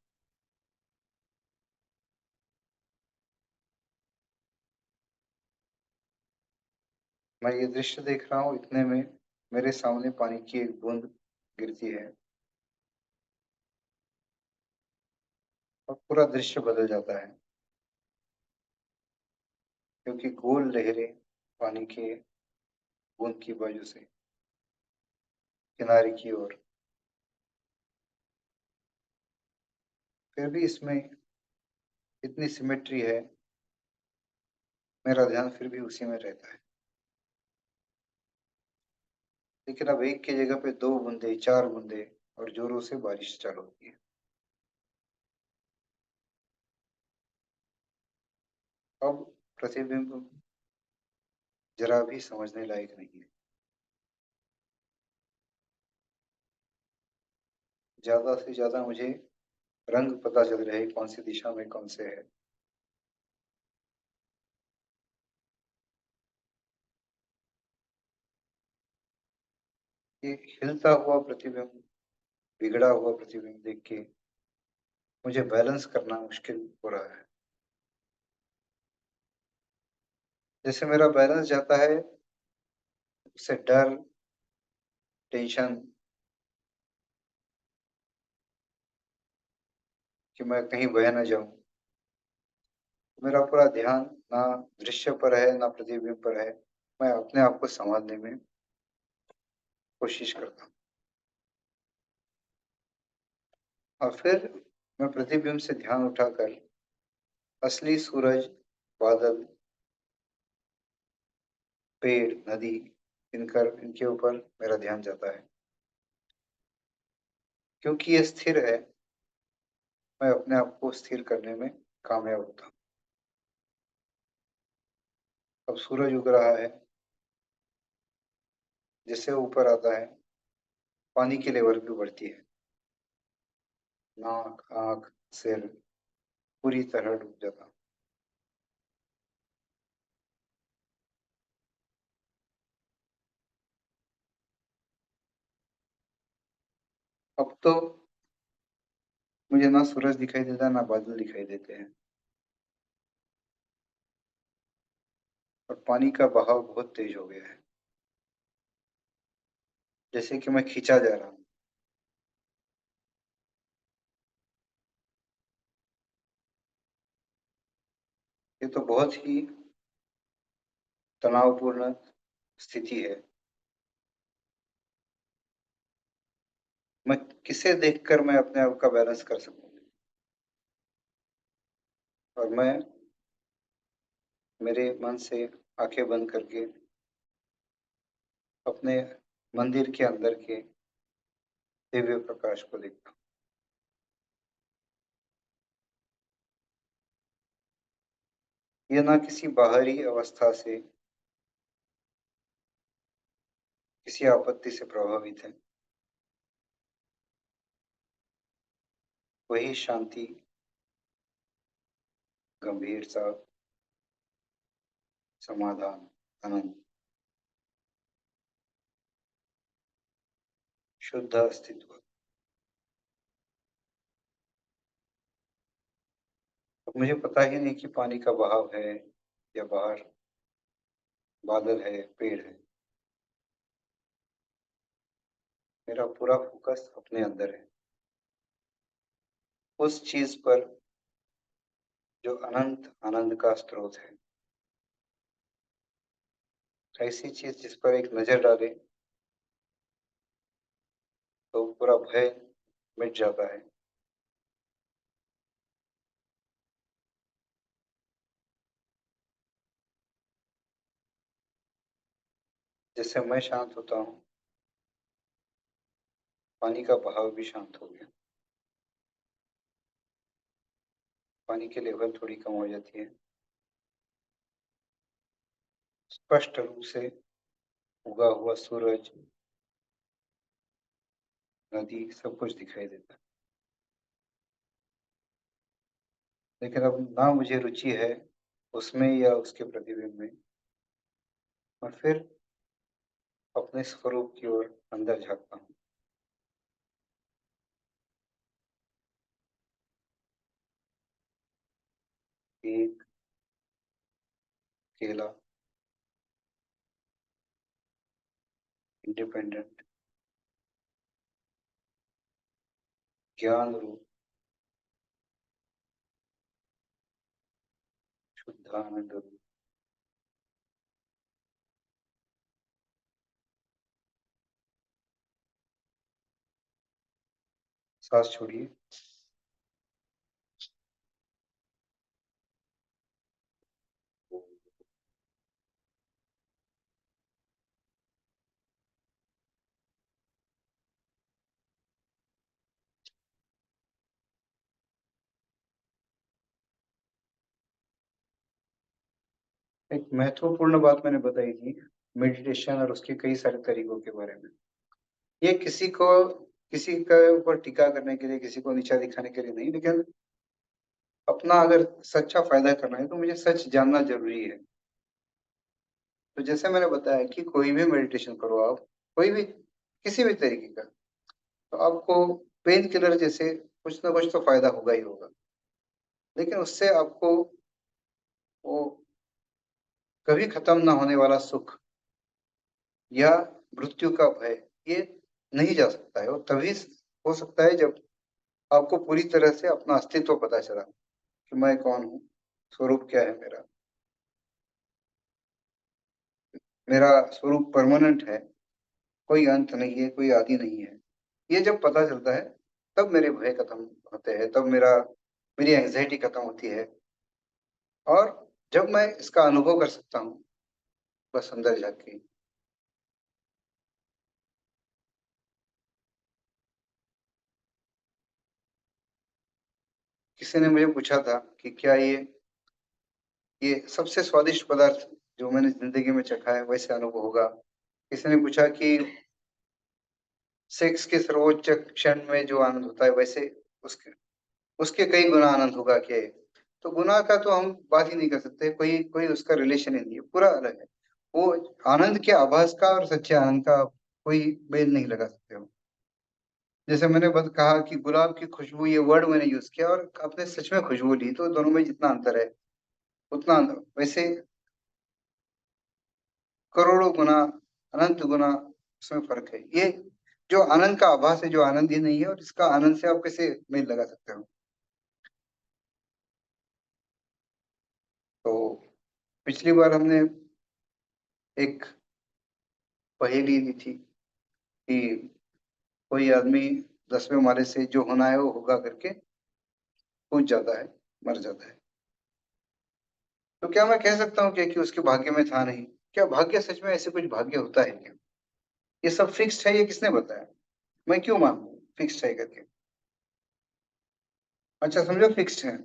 मैं ये दृश्य देख रहा हूँ, इतने में मेरे सामने पानी की एक बूंद गिरती है और पूरा दृश्य बदल जाता है, क्योंकि गोल लहरें पानी के बूंद की बाजू से किनारे की ओर, फिर भी इसमें इतनी सिमेट्री है, मेरा ध्यान फिर भी उसी में रहता है। लेकिन अब एक की जगह पे दो बूंदे, चार बूंदे और जोरों से बारिश चालू होती है। अब प्रतिबिंब जरा भी समझने लायक नहीं है। ज्यादा से ज्यादा मुझे रंग पता चल रहे हैं, कौन सी दिशा में कौन से है। ये हिलता हुआ प्रतिबिंब, बिगड़ा हुआ प्रतिबिंब देख के मुझे बैलेंस करना मुश्किल हो रहा है। जैसे मेरा बैलेंस जाता है, उससे डर, टेंशन कि मैं कहीं बह ना जाऊं, मेरा पूरा ध्यान ना दृश्य पर है ना प्रतिबिंब पर है। मैं अपने आप को संभालने में कोशिश करता हूँ, और फिर मैं प्रतिबिंब से ध्यान उठाकर असली सूरज, बादल, पेड़, नदी, इनके ऊपर मेरा ध्यान जाता है। क्योंकि ये स्थिर है, मैं अपने आप को स्थिर करने में कामयाब होता हूँ। अब सूरज उग रहा है, जैसे ऊपर आता है पानी की लेवल भी बढ़ती है, नाक, आंख, सिर पूरी तरह डूब जाता। अब तो मुझे ना सूरज दिखाई देता ना बादल दिखाई देते हैं, और पानी का बहाव बहुत तेज हो गया है, जैसे कि मैं खींचा जा रहा हूँ। ये तो बहुत ही तनावपूर्ण स्थिति है। मैं किसे देखकर मैं अपने आप का बैलेंस कर सकूं, और मैं मेरे मन से आंखें बंद करके अपने मंदिर के अंदर के दिव्य प्रकाश को देखता हूँ। ये ना किसी बाहरी अवस्था से, किसी आपत्ति से प्रभावित है। वही शांति, गंभीरता, समाधान, आनंद, शुद्ध अस्तित्व। अब मुझे पता ही नहीं कि पानी का बहाव है या बाहर बादल है, पेड़ है। मेरा पूरा फोकस अपने अंदर है, उस चीज पर जो अनंत आनंद का स्रोत है। ऐसी चीज जिस पर एक नजर डाले तो पूरा भय मिट जाता है। जिससे मैं शांत होता हूँ, पानी का बहाव भी शांत हो गया। पानी की लेवल थोड़ी कम हो जाती है, स्पष्ट रूप से उगा हुआ सूरज, नदी, सब कुछ दिखाई देता है। लेकिन अब ना मुझे रुचि है उसमें या उसके प्रतिबिंब में, और फिर अपने स्वरूप की ओर अंदर झाँकता हूँ। एक अकेला, इंडिपेंडेंट, ज्ञान रूप, शुद्धानंद रूप। सांस छोड़िए। एक महत्वपूर्ण बात मैंने बताई थी मेडिटेशन और उसके कई सारे तरीकों के बारे में। ये किसी के ऊपर टीका करने के लिए, किसी को नीचा दिखाने के लिए नहीं, लेकिन अपना अगर सच्चा फायदा करना है तो मुझे सच जानना जरूरी है। तो जैसे मैंने बताया कि कोई भी मेडिटेशन करो आप, कोई भी किसी भी तरीके का, तो आपको पेन किलर जैसे कुछ ना कुछ तो फायदा होगा ही होगा, लेकिन उससे आपको वो कभी खत्म ना होने वाला सुख या मृत्यु का भय, ये नहीं जा सकता है। और तभी हो सकता है जब आपको पूरी तरह से अपना अस्तित्व पता चला कि मैं कौन हूँ, स्वरूप क्या है मेरा। मेरा स्वरूप परमानेंट है, कोई अंत नहीं है, कोई आदि नहीं है। ये जब पता चलता है तब मेरे भय खत्म होते हैं, तब मेरी एंजाइटी खत्म होती है, और जब मैं इसका अनुभव कर सकता हूँ बस अंदर जाके। किसी ने मुझे पूछा था कि क्या ये सबसे स्वादिष्ट पदार्थ जो मैंने जिंदगी में चखा है वैसे अनुभव होगा। किसी ने पूछा कि सेक्स के सर्वोच्च क्षण में जो आनंद होता है वैसे उसके उसके कई गुना आनंद होगा क्या? तो गुना का तो हम बात ही नहीं कर सकते, कोई कोई उसका रिलेशन ही नहीं है, पूरा अलग है। वो आनंद के आभास का और सच्चे आनंद का कोई मेल नहीं लगा सकते हो। जैसे मैंने बस कहा कि गुलाब की खुशबू, ये वर्ड मैंने यूज किया और आपने सच में खुशबू ली, तो दोनों में जितना अंतर है उतना वैसे करोड़ों गुना, अनंत गुना उसमें फर्क है। ये जो आनंद का आभास है, जो आनंद ही नहीं है, और इसका आनंद से आप कैसे मेल लगा सकते हो? तो पिछली बार हमने एक पहेली दी थी कि कोई आदमी 10वें माले से जो होना है वो होगा करके कूद जाता है, मर जाता है। तो क्या मैं कह सकता हूँ क्या कि उसके भाग्य में था नहीं? क्या भाग्य, सच में ऐसे कुछ भाग्य होता है क्या? ये सब फिक्स्ड है, ये किसने बताया? मैं क्यों मानूं फिक्स्ड है करके? अच्छा, समझो फिक्स्ड है।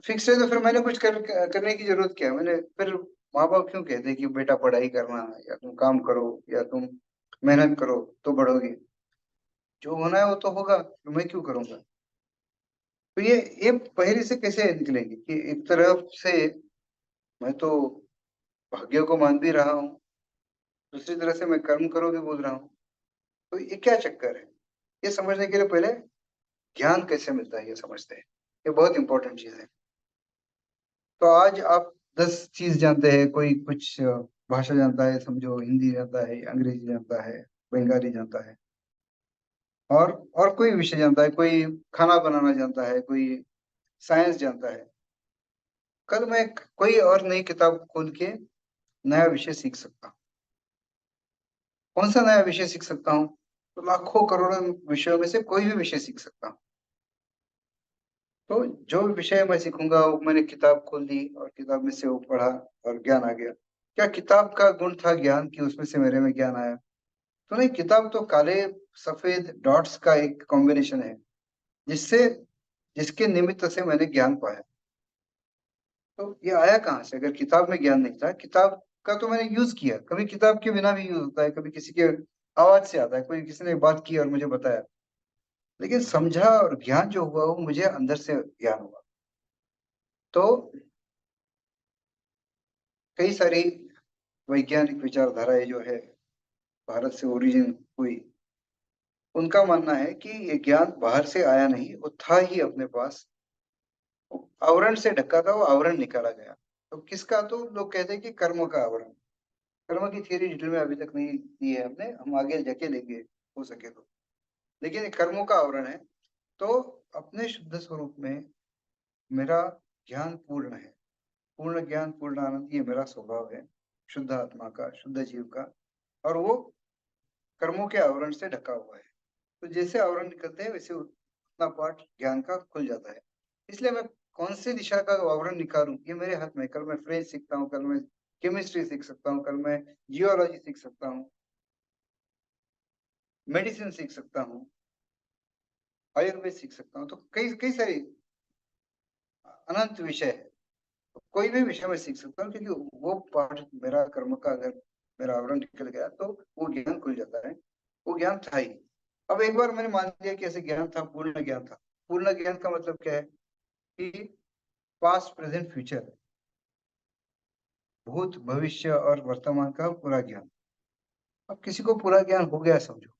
फिक्स्ड है तो फिर मैंने कुछ करने की जरूरत क्या है? मैंने फिर माँ बाप क्यों कहते हैं कि बेटा पढ़ाई करना, या तुम काम करो, या तुम मेहनत करो तो बढ़ोगे? जो होना है वो तो होगा, तो मैं क्यों करूंगा? तो ये पहले से कैसे निकलेंगे कि एक तरफ से मैं तो भाग्य को मान भी रहा हूँ, दूसरी तरह से मैं कर्म करो भी बोल रहा हूँ। तो ये क्या चक्कर है? ये समझने के लिए पहले ज्ञान कैसे मिलता है ये समझते हैं। ये बहुत इंपॉर्टेंट चीज है। तो आज आप 10 चीज जानते हैं, कोई कुछ भाषा जानता है, समझो हिंदी जानता है, अंग्रेजी जानता है, बंगाली जानता है, और कोई विषय जानता है, कोई खाना बनाना जानता है, कोई साइंस जानता है। कल मैं कोई और नई किताब खोल के नया विषय सीख सकता हूँ। कौन सा नया विषय सीख सकता हूँ? तो लाखों करोड़ों विषयों में से कोई भी विषय सीख सकता हूँ। तो जो भी विषय मैं सीखूंगा वो मैंने किताब खोल दी और किताब में से वो पढ़ा और ज्ञान आ गया। क्या किताब का गुण था ज्ञान की, उसमें से मेरे में ज्ञान आया? तो नहीं, किताब तो काले सफेद डॉट्स का एक कॉम्बिनेशन है, जिससे जिसके निमित्त से मैंने ज्ञान पाया। तो ये आया कहाँ से अगर किताब में ज्ञान नहीं था? किताब का तो मैंने यूज किया, कभी किताब के बिना भी यूज होता है, कभी किसी के आवाज से आता है, कोई किसी ने बात की और मुझे बताया, लेकिन समझा और ज्ञान जो हुआ वो मुझे अंदर से ज्ञान हुआ। तो कई सारी वैज्ञानिक विचारधाराएं जो है भारत से ओरिजिन हुई, उनका मानना है कि ये ज्ञान बाहर से आया नहीं, वो था ही अपने पास, आवरण से ढका था, वो आवरण निकाला गया। तो किसका? तो लोग कहते हैं कि कर्म का आवरण। कर्म की थियरी डिटेल में अभी तक नहीं दी है हमने, हम आगे जाके लेंगे हो सके तो। लेकिन ये कर्मों का आवरण है। तो अपने शुद्ध स्वरूप में मेरा ज्ञान पूर्ण है, पूर्ण ज्ञान पूर्ण आनंद, ये मेरा स्वभाव है, शुद्ध आत्मा का, शुद्ध जीव का। और वो कर्मों के आवरण से ढका हुआ है। तो जैसे आवरण निकलते हैं वैसे उतना पार्ट ज्ञान का खुल जाता है। इसलिए मैं कौन सी दिशा का आवरण निकालूं ये मेरे हाथ में। कल मैं फ्रेंच सीखता हूँ, कल मैं केमिस्ट्री सीख सकता हूँ, कल मैं जियोलॉजी सीख सकता हूँ, मेडिसिन सीख सकता हूँ, आयुर्वेद सीख सकता हूँ। तो कई कई सारी अनंत विषय है। तो कोई भी विषय में सीख सकता हूँ, क्योंकि वो पार्ट मेरा कर्म का अगर मेरा आवरण निकल गया तो वो ज्ञान खुल जाता है। वो ज्ञान था ही। अब एक बार मैंने मान लिया कि ऐसे ज्ञान था, पूर्ण ज्ञान था। पूर्ण ज्ञान का मतलब क्या है? कि पास्ट प्रेजेंट फ्यूचर, भूत भविष्य और वर्तमान का पूरा ज्ञान। अब किसी को पूरा ज्ञान हो गया समझो,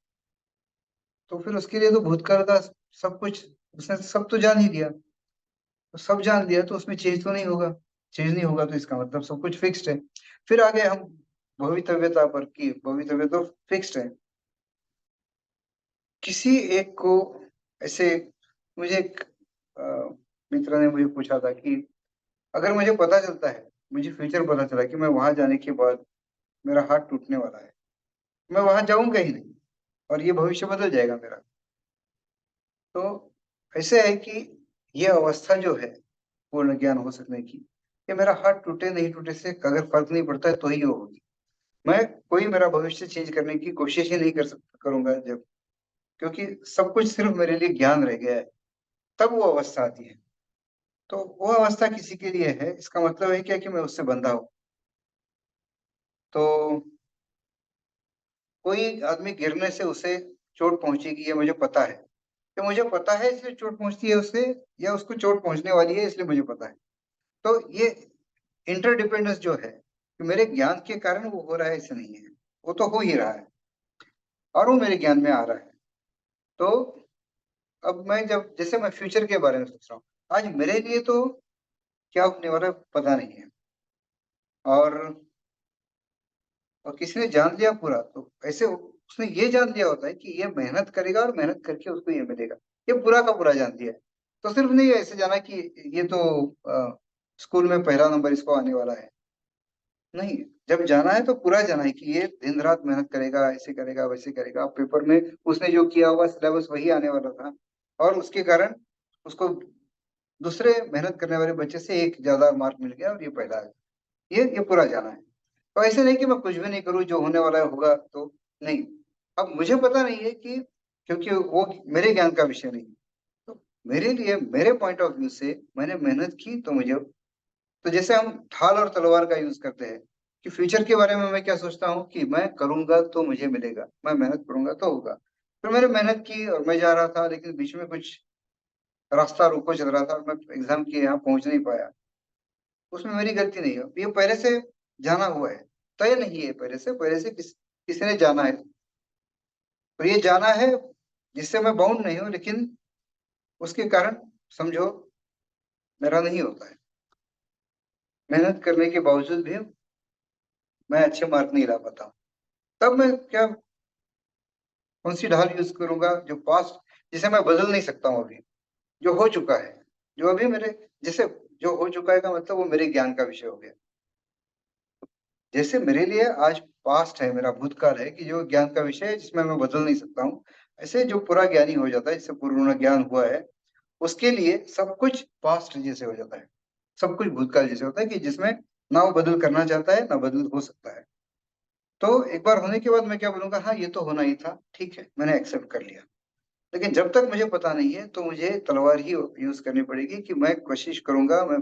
तो फिर उसके लिए तो भूतकाल का सब कुछ उसने सब तो जान ही लिया। तो सब जान लिया तो उसमें चेंज तो नहीं होगा। चेंज नहीं होगा तो इसका मतलब सब कुछ फिक्स्ड है। फिर आगे हम भवितव्यता पर, की भवितव्य तो फिक्स्ड है। किसी एक को ऐसे, मुझे एक अ, मित्र ने मुझे पूछा था कि अगर मुझे पता चलता है, मुझे फ्यूचर पता चला कि मैं वहां जाने के बाद मेरा हाथ टूटने वाला है, मैं वहां जाऊंगा ही नहीं और ये भविष्य बदल जाएगा मेरा। तो ऐसे है कि ये अवस्था जो है पूर्ण ज्ञान हो सकने की, ये मेरा हाथ टूटे नहीं टूटे से अगर फर्क नहीं पड़ता है तो ही वो होगी। मैं कोई मेरा भविष्य चेंज करने की कोशिश ही नहीं करूंगा जब, क्योंकि सब कुछ सिर्फ मेरे लिए ज्ञान रह गया है। तब वो अवस्था आती है। तो वो अवस्था किसी के लिए है, इसका मतलब है क्या कि मैं उससे बंधा हूं। तो कोई आदमी गिरने से उसे चोट पहुंचेगी ये मुझे पता है। कि मुझे पता है इसलिए चोट पहुंचती है उससे, या उसको चोट पहुंचने वाली है इसलिए मुझे पता है। तो ये इंटरडिपेंडेंस जो है कि मेरे ज्ञान के कारण वो हो रहा है ऐसे नहीं है, वो तो हो ही रहा है और वो मेरे ज्ञान में आ रहा है। तो अब मैं जब, जैसे मैं फ्यूचर के बारे में सोच रहा हूँ, आज मेरे लिए तो क्या होने वाला है पता नहीं है। और किसी ने जान लिया पूरा तो ऐसे उसने ये जान लिया होता है कि ये मेहनत करेगा और मेहनत करके उसको ये मिलेगा। ये पूरा का पूरा जान लिया है। तो सिर्फ नहीं ऐसे जाना कि ये तो स्कूल में पहला नंबर इसको आने वाला है। नहीं, जब जाना है तो पूरा जाना है कि ये दिन रात मेहनत करेगा, ऐसे करेगा वैसे करेगा, पेपर में उसने जो किया हुआ सिलेबस वही आने वाला था, और उसके कारण उसको दूसरे मेहनत करने वाले बच्चे से एक ज्यादा मार्क मिल गया और ये पहला आ गया। ये पूरा जाना है। तो ऐसे नहीं कि मैं कुछ भी नहीं करूं, जो होने वाला है होगा तो। नहीं, अब मुझे पता नहीं है कि, क्योंकि वो मेरे ज्ञान का विषय नहीं है। तो मेरे लिए, मेरे पॉइंट ऑफ व्यू से मैंने मेहनत की तो मुझे, तो जैसे हम ढाल और तलवार का यूज करते हैं कि फ्यूचर के बारे में मैं क्या सोचता हूँ कि मैं करूंगा तो मुझे मिलेगा, मैं मेहनत करूंगा तो होगा। फिर मैंने मेहनत की और मैं जा रहा था, लेकिन बीच में कुछ रास्ता रोको चल रहा था और मैं एग्जाम के यहाँ पहुंच नहीं पाया। उसमें मेरी गलती नहीं है, ये पहले से जाना हुआ है, तय नहीं है पहले से किसी ने जाना है। तो ये जाना है जिससे मैं बाउंड नहीं हूँ, लेकिन उसके कारण समझो मेरा नहीं होता है। मेहनत करने के बावजूद भी मैं अच्छे मार्क नहीं ला पाता हूँ। तब मैं क्या, कौन सी ढाल यूज करूंगा? जो पास्ट, जिसे मैं बदल नहीं सकता हूँ अभी, जो हो चुका है, जो अभी मेरे, जैसे जो हो चुका है का मतलब वो मेरे ज्ञान का विषय हो गया। जैसे मेरे लिए आज पास्ट है, मेरा भूतकाल है कि जो ज्ञान का विषय है जिसमें मैं बदल नहीं सकता हूँ, ऐसे जो पूरा ज्ञानी हो जाता है, जिससे पूर्ण ज्ञान हुआ है, उसके लिए सब कुछ पास्ट जैसे हो जाता है, सब कुछ भूतकाल जैसे होता है कि जिसमें ना वो बदल करना चाहता है ना बदल हो सकता है। तो एक बार होने के बाद मैं क्या बोलूंगा, हाँ ये तो होना ही था, ठीक है मैंने एक्सेप्ट कर लिया। लेकिन जब तक मुझे पता नहीं है तो मुझे तलवार ही यूज करनी पड़ेगी कि मैं कोशिश करूंगा, मैं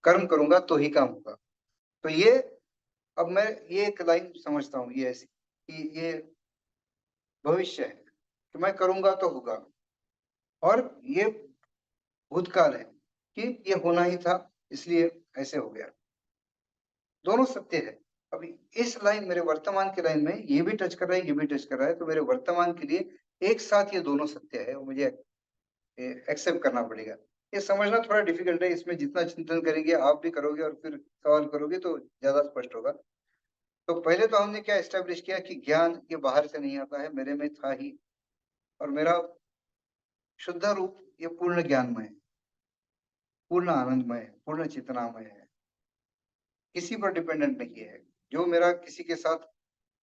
कर्म करूंगा तो ही काम होगा। तो ये अब मैं ये एक लाइन समझता हूँ ये ऐसी कि ये भविष्य है कि मैं करूंगा तो होगा, और ये भूतकाल है कि ये होना ही था इसलिए ऐसे हो गया। दोनों सत्य है। अभी इस लाइन, मेरे वर्तमान की लाइन में ये भी टच कर रहा है, ये भी टच कर रहा है, तो मेरे वर्तमान के लिए एक साथ ये दोनों सत्य है, और मुझे एक्सेप्ट करना पड़ेगा। ये समझना थोड़ा डिफिकल्ट है, इसमें जितना चिंतन करेंगे आप भी करोगे और फिर सवाल करोगे तो ज्यादा स्पष्ट होगा। तो पहले तो हमने क्या एस्टेब्लिश किया कि ज्ञान ये बाहर से नहीं आता है, मेरे में था ही, और मेरा शुद्ध रूप ये पूर्ण ज्ञानमय है, पूर्ण आनंदमय है, पूर्ण चेतनामय है, किसी पर डिपेंडेंट नहीं है। जो मेरा किसी के साथ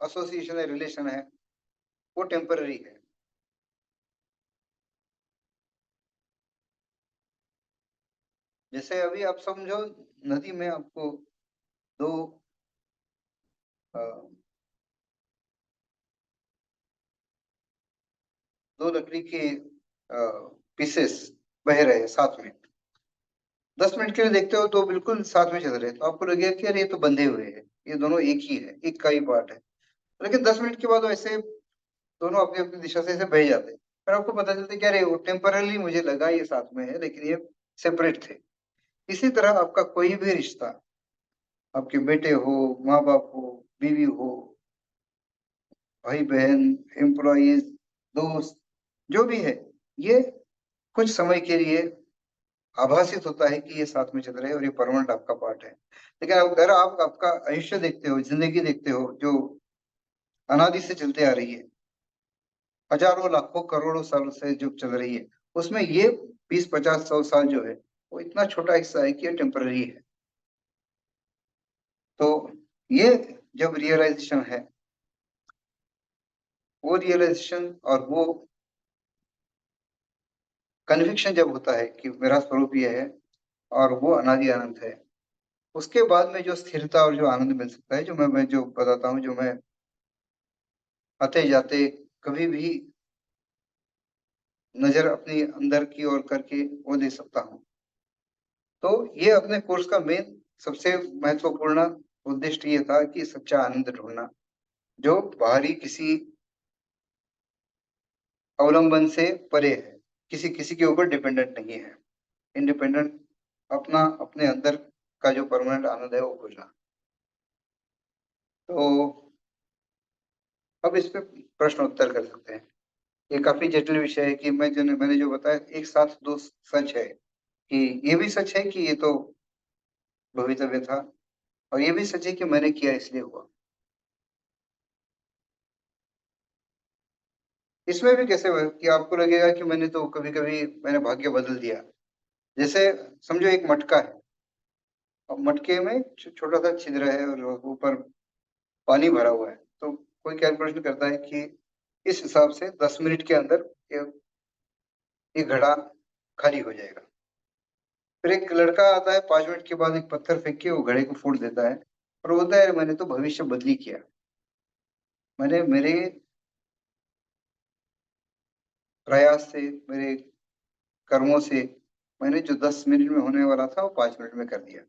एसोसिएशन है, रिलेशन है, वो टेम्पररी है। जैसे अभी आप समझो, नदी में आपको दो अ, दो लकड़ी के पीसेस बह रहे हैं साथ में, 10 मिनट के लिए देखते हो तो बिल्कुल साथ में चल रहे हैं, तो आपको लगेगा कि यार ये तो बंधे हुए हैं, ये दोनों एक ही है, एक का ही पार्ट है। लेकिन 10 मिनट के बाद वैसे दोनों अपनी अपनी दिशा से ऐसे बह जाते हैं, फिर आपको पता चलता है कि अरे वो टेम्परली मुझे लगा ये साथ में है, लेकिन ये सेपरेट थे। इसी तरह आपका कोई भी रिश्ता, आपके बेटे हो, माँ बाप हो, बीवी हो, भाई बहन, एम्प्लॉयज, दोस्त, जो भी है, ये कुछ समय के लिए आभासित होता है कि ये साथ में चल रहे हैं और ये परमानेंट आपका पार्ट है। लेकिन अगर आप आपका आयुष्य देखते हो, जिंदगी देखते हो, जो अनादि से चलते आ रही है, हजारों लाखों करोड़ों सालों से जो चल रही है, उसमें ये 20 50 100 साल जो है, वो इतना छोटा हिस्सा है कि ये टेम्पररी है। तो ये जब रियलाइजेशन है, वो रियलाइजेशन और वो कन्विक्शन जब होता है कि मेरा स्वरूप ये है और वो अनादि आनंद है, उसके बाद में जो स्थिरता और जो आनंद मिल सकता है, जो मैं जो बताता हूँ, जो मैं आते जाते कभी भी नजर अपनी अंदर की ओर करके वो दे सकता हूँ। तो ये अपने कोर्स का मेन सबसे महत्वपूर्ण उद्देश्य ये था कि सच्चा आनंद ढूंढना, जो बाहरी किसी अवलंबन से परे है, किसी किसी के ऊपर डिपेंडेंट नहीं है, इंडिपेंडेंट, अपना अपने अंदर का जो परमानेंट आनंद है वो खोजना। तो अब इस पे प्रश्न उत्तर कर सकते हैं। ये काफी जटिल विषय है कि मैंने जो बताया, एक साथ दो सच है, कि ये भी सच है कि ये तो भवितव्य था, और ये भी सच है कि मैंने किया इसलिए हुआ। इसमें भी कैसे हुआ कि आपको लगेगा कि मैंने तो कभी कभी मैंने भाग्य बदल दिया। जैसे समझो एक मटका है, और मटके में छोटा सा छिद्र है और ऊपर पानी भरा हुआ है, तो कोई कैलकुलेशन करता है कि इस हिसाब से 10 मिनट के अंदर ये ये घड़ा खाली हो जाएगा। फिर एक लड़का आता है, 5 मिनट के बाद एक पत्थर फेंक के वो घड़े को फोड़ देता है, और वो बोलता है मैंने तो भविष्य बदली किया, मैंने मेरे प्रयास से, मेरे कर्मों से, मैंने जो 10 मिनट में होने वाला था वो 5 मिनट में कर दिया।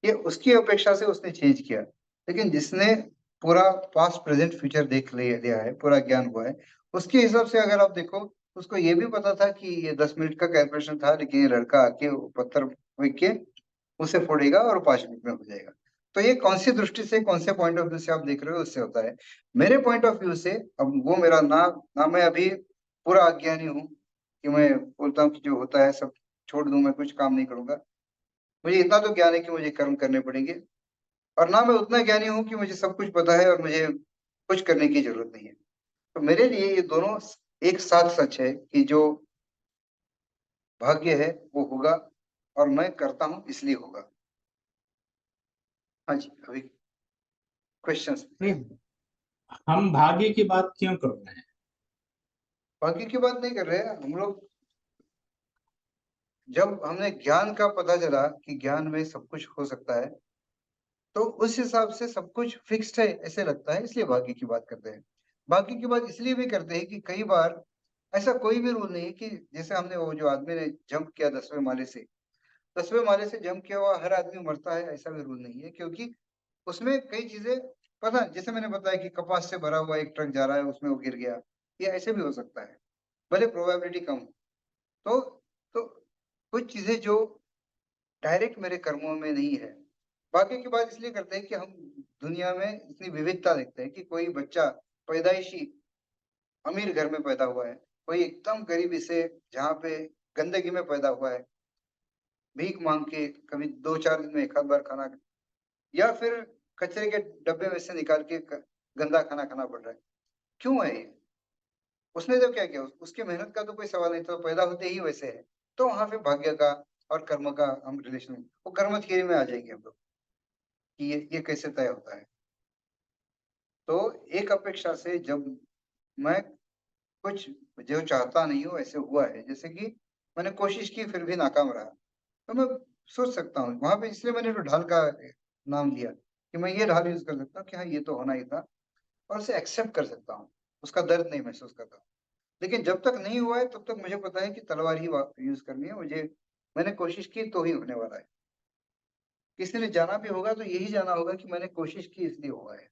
ये उसकी अपेक्षा से उसने चेंज किया। लेकिन जिसने पूरा पास्ट प्रेजेंट फ्यूचर देख लिया है, पूरा ज्ञान हुआ है, उसके हिसाब से अगर आप देखो, उसको ये भी पता था कि ये 10 मिनट का कैलकुलेशन था, लेकिन ये लड़का आके वो पत्थर फेंक के उसे फोड़ेगा और 5 मिनट में हो जाएगा। तो ये कौन सी दृष्टि से, कौन से पॉइंट ऑफ व्यू से आप देख रहे हो, उससे होता है। मेरे पॉइंट ऑफ व्यू से, अब वो मेरा ना ना मैं अभी पूरा अज्ञानी हूँ कि मैं बोलता हूँ कि जो होता है सब छोड़ दूं, मैं कुछ काम नहीं करूंगा। मुझे इतना तो ज्ञान है कि मुझे कर्म करने पड़ेंगे, और ना मैं उतना ज्ञानी हूं कि मुझे सब कुछ पता है और मुझे कुछ करने की जरूरत नहीं है। तो मेरे लिए ये दोनों एक साथ सच है कि जो भाग्य है वो होगा, और मैं करता हूं इसलिए होगा। हाँ जी, अभी क्वेश्चंस। नहीं, हम भाग्य की बात क्यों कर रहे हैं? भाग्य की बात नहीं कर रहे हैं हम लोग। जब हमने ज्ञान का पता चला कि ज्ञान में सब कुछ हो सकता है, तो उस हिसाब से सब कुछ फिक्स्ड है ऐसे लगता है, इसलिए भाग्य की बात करते हैं। भाग्य की बात इसलिए भी करते हैं कि कई बार ऐसा कोई भी रूल नहीं है कि जैसे हमने वो जो आदमी ने जंप किया 10वें माले से, 10वें माले से जंप किया हुआ हर आदमी मरता है, ऐसा भी रूल नहीं है। क्योंकि उसमें कई चीजें पता, जैसे मैंने बताया कि कपास से भरा हुआ एक ट्रक जा रहा है, उसमें वो गिर गया, ये ऐसे भी हो सकता है, भले प्रोबेबिलिटी कम हो। तो तो कुछ चीजें जो डायरेक्ट मेरे कर्मों में नहीं है। बाकी की बात इसलिए करते हैं कि हम दुनिया में इतनी विविधता देखते हैं कि कोई बच्चा पैदाइशी अमीर घर में पैदा हुआ है, कोई एकदम गरीबी से जहाँ पे गंदगी में पैदा हुआ है, भीख मांग के कभी 2-4 दिन में एक आध बार खाना, या फिर कचरे के डब्बे में से निकाल के गंदा खाना खाना पड़ रहा है। क्यों है ये? उसने तो क्या किया, उसकी मेहनत का तो कोई सवाल नहीं, तो पैदा होते ही वैसे है। तो वहां पे भाग्य का और कर्म का हम रिलेशन, वो कर्म थियरी में आ जाएंगे हम लोग कि ये कैसे तय होता है। तो एक अपेक्षा से जब मैं कुछ जो चाहता नहीं हूँ ऐसे हुआ है, जैसे कि मैंने कोशिश की फिर भी नाकाम रहा, तो मैं सोच सकता हूँ वहां पे, इसलिए मैंने तो ढाल का नाम लिया कि मैं ये ढाल यूज कर सकता हूँ कि हाँ ये तो होना ही था, और उसे एक्सेप्ट कर सकता हूँ, उसका दर्द नहीं महसूस करता। लेकिन जब तक नहीं हुआ है तब तक मुझे पता है कि तलवार ही यूज करनी है मुझे। मैंने कोशिश की तो ही होने वाला है। किसी ने जाना भी होगा तो यही जाना होगा कि मैंने कोशिश की इसलिए हुआ है।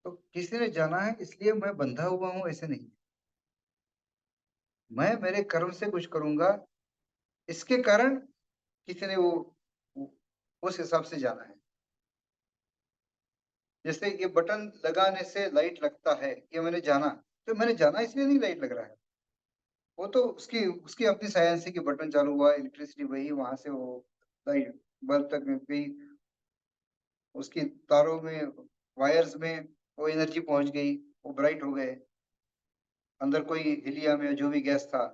तो किसी ने जाना है इसलिए मैं बंधा हुआ हूँ ऐसे नहीं। मैं मेरे कर्म से कुछ करूंगा, इसके कारण किसी ने वो उस हिसाब से जाना है। जैसे ये बटन लगाने से लाइट लगता है, ये मैंने जाना, तो मैंने जाना इसलिए नहीं लाइट लग रहा है। वो तो उसकी उसकी अपनी साइंस है कि बटन चालू हुआ, इलेक्ट्रिसिटी वही, वहां से वो लाइट बल्ब तक में गई, उसकी तारों में, वायर्स में वो एनर्जी पहुंच गई, वो ब्राइट हो गए, अंदर कोई हीलियम या जो भी गैस था,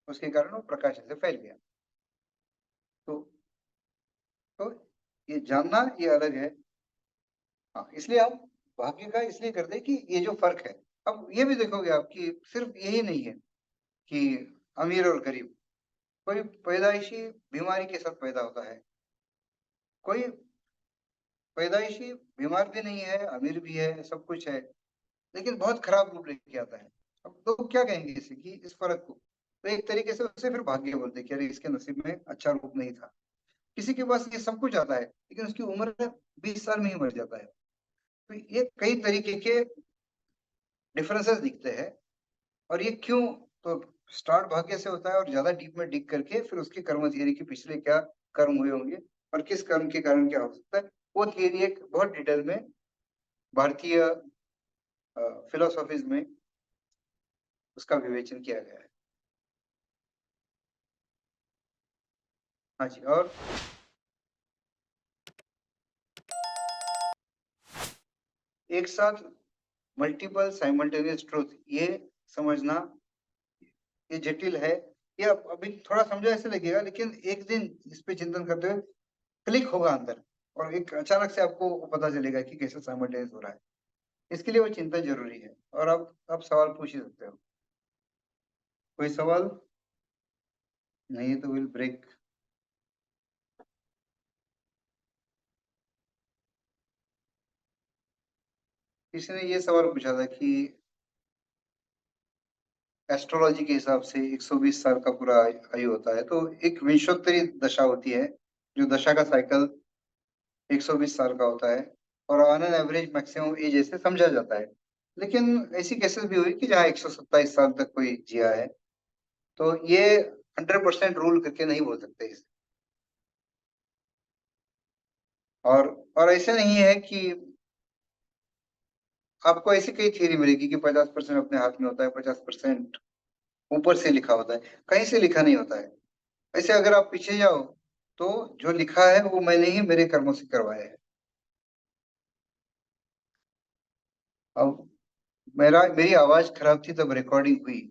उसके कारण वो प्रकाश से फैल गया। तो तो ये जानना ये अलग है। हाँ, इसलिए हम भाग्य का इसलिए करते हैं कि ये जो फर्क है। अब ये भी देखोगे आप कि सिर्फ यही नहीं है कि अमीर और गरीब, कोई पैदाइशी बीमारी के साथ पैदा होता है, कोई पैदाइशी बीमार भी नहीं है, अमीर भी है, सब कुछ है, लेकिन बहुत खराब रूप लेके आता है। अब लोग क्या कहेंगे इसे कि इस फर्क को, तो एक तरीके से उसे फिर भाग्य बोलते हैं कि अरे इसके नसीब में अच्छा रूप नहीं था। किसी के पास ये सब कुछ आता है लेकिन उसकी उम्र 20 साल में ही मर जाता है। तो ये कई तरीके के डिफरेंसेस दिखते हैं। और ये क्यों? तो स्टार्ट भाग्य से होता है, और ज्यादा डीप में डिग करके फिर उसकी कर्म थियरी के पिछले क्या कर्म हुए होंगे और किस कर्म के कारण क्या हो सकता है, वो थियरी एक बहुत डिटेल में भारतीय फिलोसॉफीज में उसका विवेचन किया गया है। हाँ जी। और एक साथ मल्टीपल साइमल्टेनियस ट्रूथ, ये समझना ये जटिल है। ये अभी थोड़ा समझा ऐसे लगेगा, लेकिन एक दिन इस पे चिंतन करते हुए क्लिक होगा अंदर, और एक अचानक से आपको पता चलेगा कि कैसे साइमल्टेनियस हो रहा है। इसके लिए वो चिंतन जरूरी है। और आप सवाल पूछ ही सकते हो। कोई सवाल नहीं तो विल ब्रेक। किसी ने ये सवाल पूछा था कि एस्ट्रोलॉजी के हिसाब से 120 साल का पूरा आयु होता है, तो एक विंशोत्तरी दशा होती है, जो दशा का साइकिल 120 साल का होता है, और on an average maximum age ऐसे समझा जाता है। लेकिन ऐसी केसेस भी हुई कि जहाँ 127 साल तक कोई जिया है। तो ये 100% रूल करके नहीं बोल सकते इसे। और और ऐसा नहीं है कि आपको ऐसी कई थियरी मिलेगी कि 50% अपने हाथ में होता है, 50% ऊपर से लिखा होता है, कहीं से लिखा नहीं होता है। ऐसे अगर आप पीछे जाओ तो जो लिखा है वो मैंने ही मेरे कर्मों से करवाया है। अब मेरी आवाज खराब थी तब रिकॉर्डिंग हुई,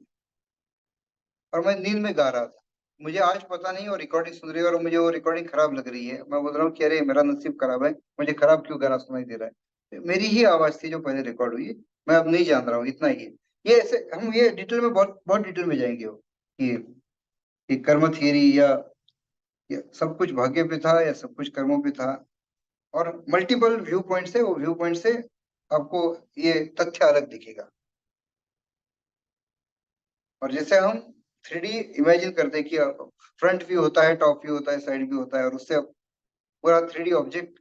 और मैं नींद में गा रहा था। मुझे आज पता नहीं, और रिकॉर्डिंग सुन रही है और मुझे वो रिकॉर्डिंग खराब लग रही है। मैं बोल रहा हूँ कि अरे मेरा नसीब खराब है, मुझे खराब क्यों गाना सुनाई दे रहा है। मेरी ही आवाज थी जो पहले रिकॉर्ड हुई। मैं अब नहीं जान रहा हूँ, इतना ही है। ये ऐसे हम ये डिटेल में बहुत बहुत डिटेल में जाएंगे वो कि कर्म थियरी या सब कुछ भाग्य पे था या सब कुछ कर्मों पे था। और मल्टीपल व्यू पॉइंट से, वो व्यू पॉइंट से आपको ये तथ्य अलग दिखेगा। और जैसे हम 3D इमेजिन करते हैं कि फ्रंट व्यू होता है, टॉप व्यू होता है, साइड व्यू होता है, और उससे पूरा 3D ऑब्जेक्ट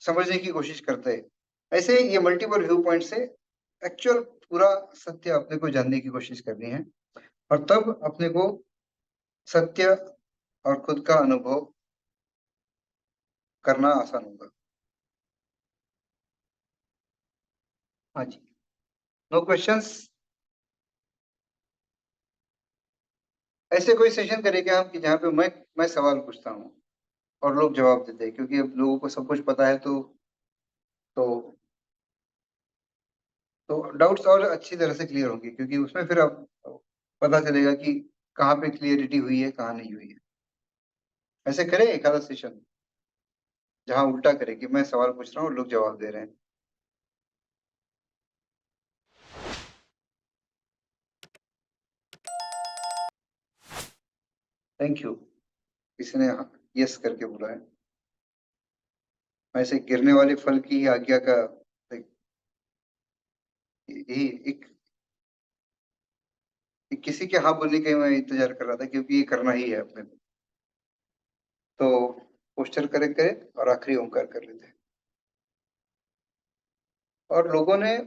समझने की कोशिश करते हैं। ऐसे ये मल्टीपल व्यू पॉइंट से एक्चुअल पूरा सत्य अपने को जानने की कोशिश करनी है, और तब अपने को सत्य और खुद का अनुभव करना आसान होगा। हाँ जी, नो क्वेश्चंस। ऐसे कोई सेशन करेंगे हम कि जहाँ पे मैं सवाल पूछता हूँ और लोग जवाब देते हैं, क्योंकि अब लोगों को सब कुछ पता है, तो तो डाउट्स और अच्छी तरह से क्लियर होंगे, क्योंकि उसमें फिर अब पता चलेगा कि कहाँ पे क्लियरिटी हुई है, कहाँ नहीं हुई है। ऐसे करें एक आधा सेशन जहाँ उल्टा करें कि मैं सवाल पूछ रहा हूँ और लोग जवाब दे रहे हैं। थैंक यू, किसी ने यस करके बोला है। ऐसे गिरने वाले फल की आज्ञा का एक, यही एक किसी के हाँ बोलने का ही मैं इंतजार कर रहा था, क्योंकि ये करना ही है अपने को। तो पोस्टर करे करे और आखिरी ओंकार कर लेते हैं। और लोगों ने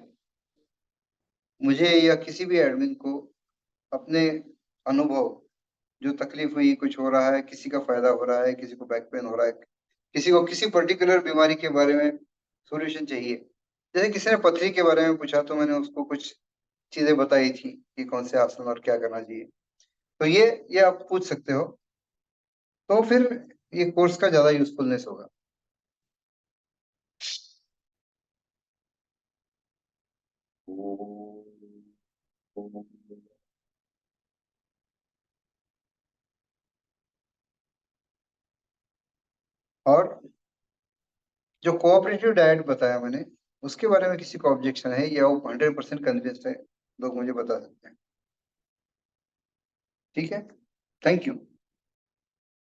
मुझे या किसी भी एडमिन को अपने अनुभव, जो तकलीफ हुई, कुछ हो रहा है, किसी का फायदा हो रहा है, किसी को बैक पेन हो रहा है, किसी को किसी पर्टिकुलर बीमारी के बारे में सॉल्यूशन चाहिए। जैसे किसी ने पथरी के बारे में पूछा, तो मैंने उसको कुछ चीजें बताई थी कि कौन से आसन और क्या करना चाहिए। तो ये आप पूछ सकते हो, तो फिर ये कोर्स का ज्यादा यूजफुलनेस होगा। और जो कोऑपरेटिव डाइट बताया मैंने, उसके बारे में किसी को ऑब्जेक्शन है या वो 100% कन्विंस्ड है, लोग मुझे बता सकते हैं। ठीक है, थैंक यू।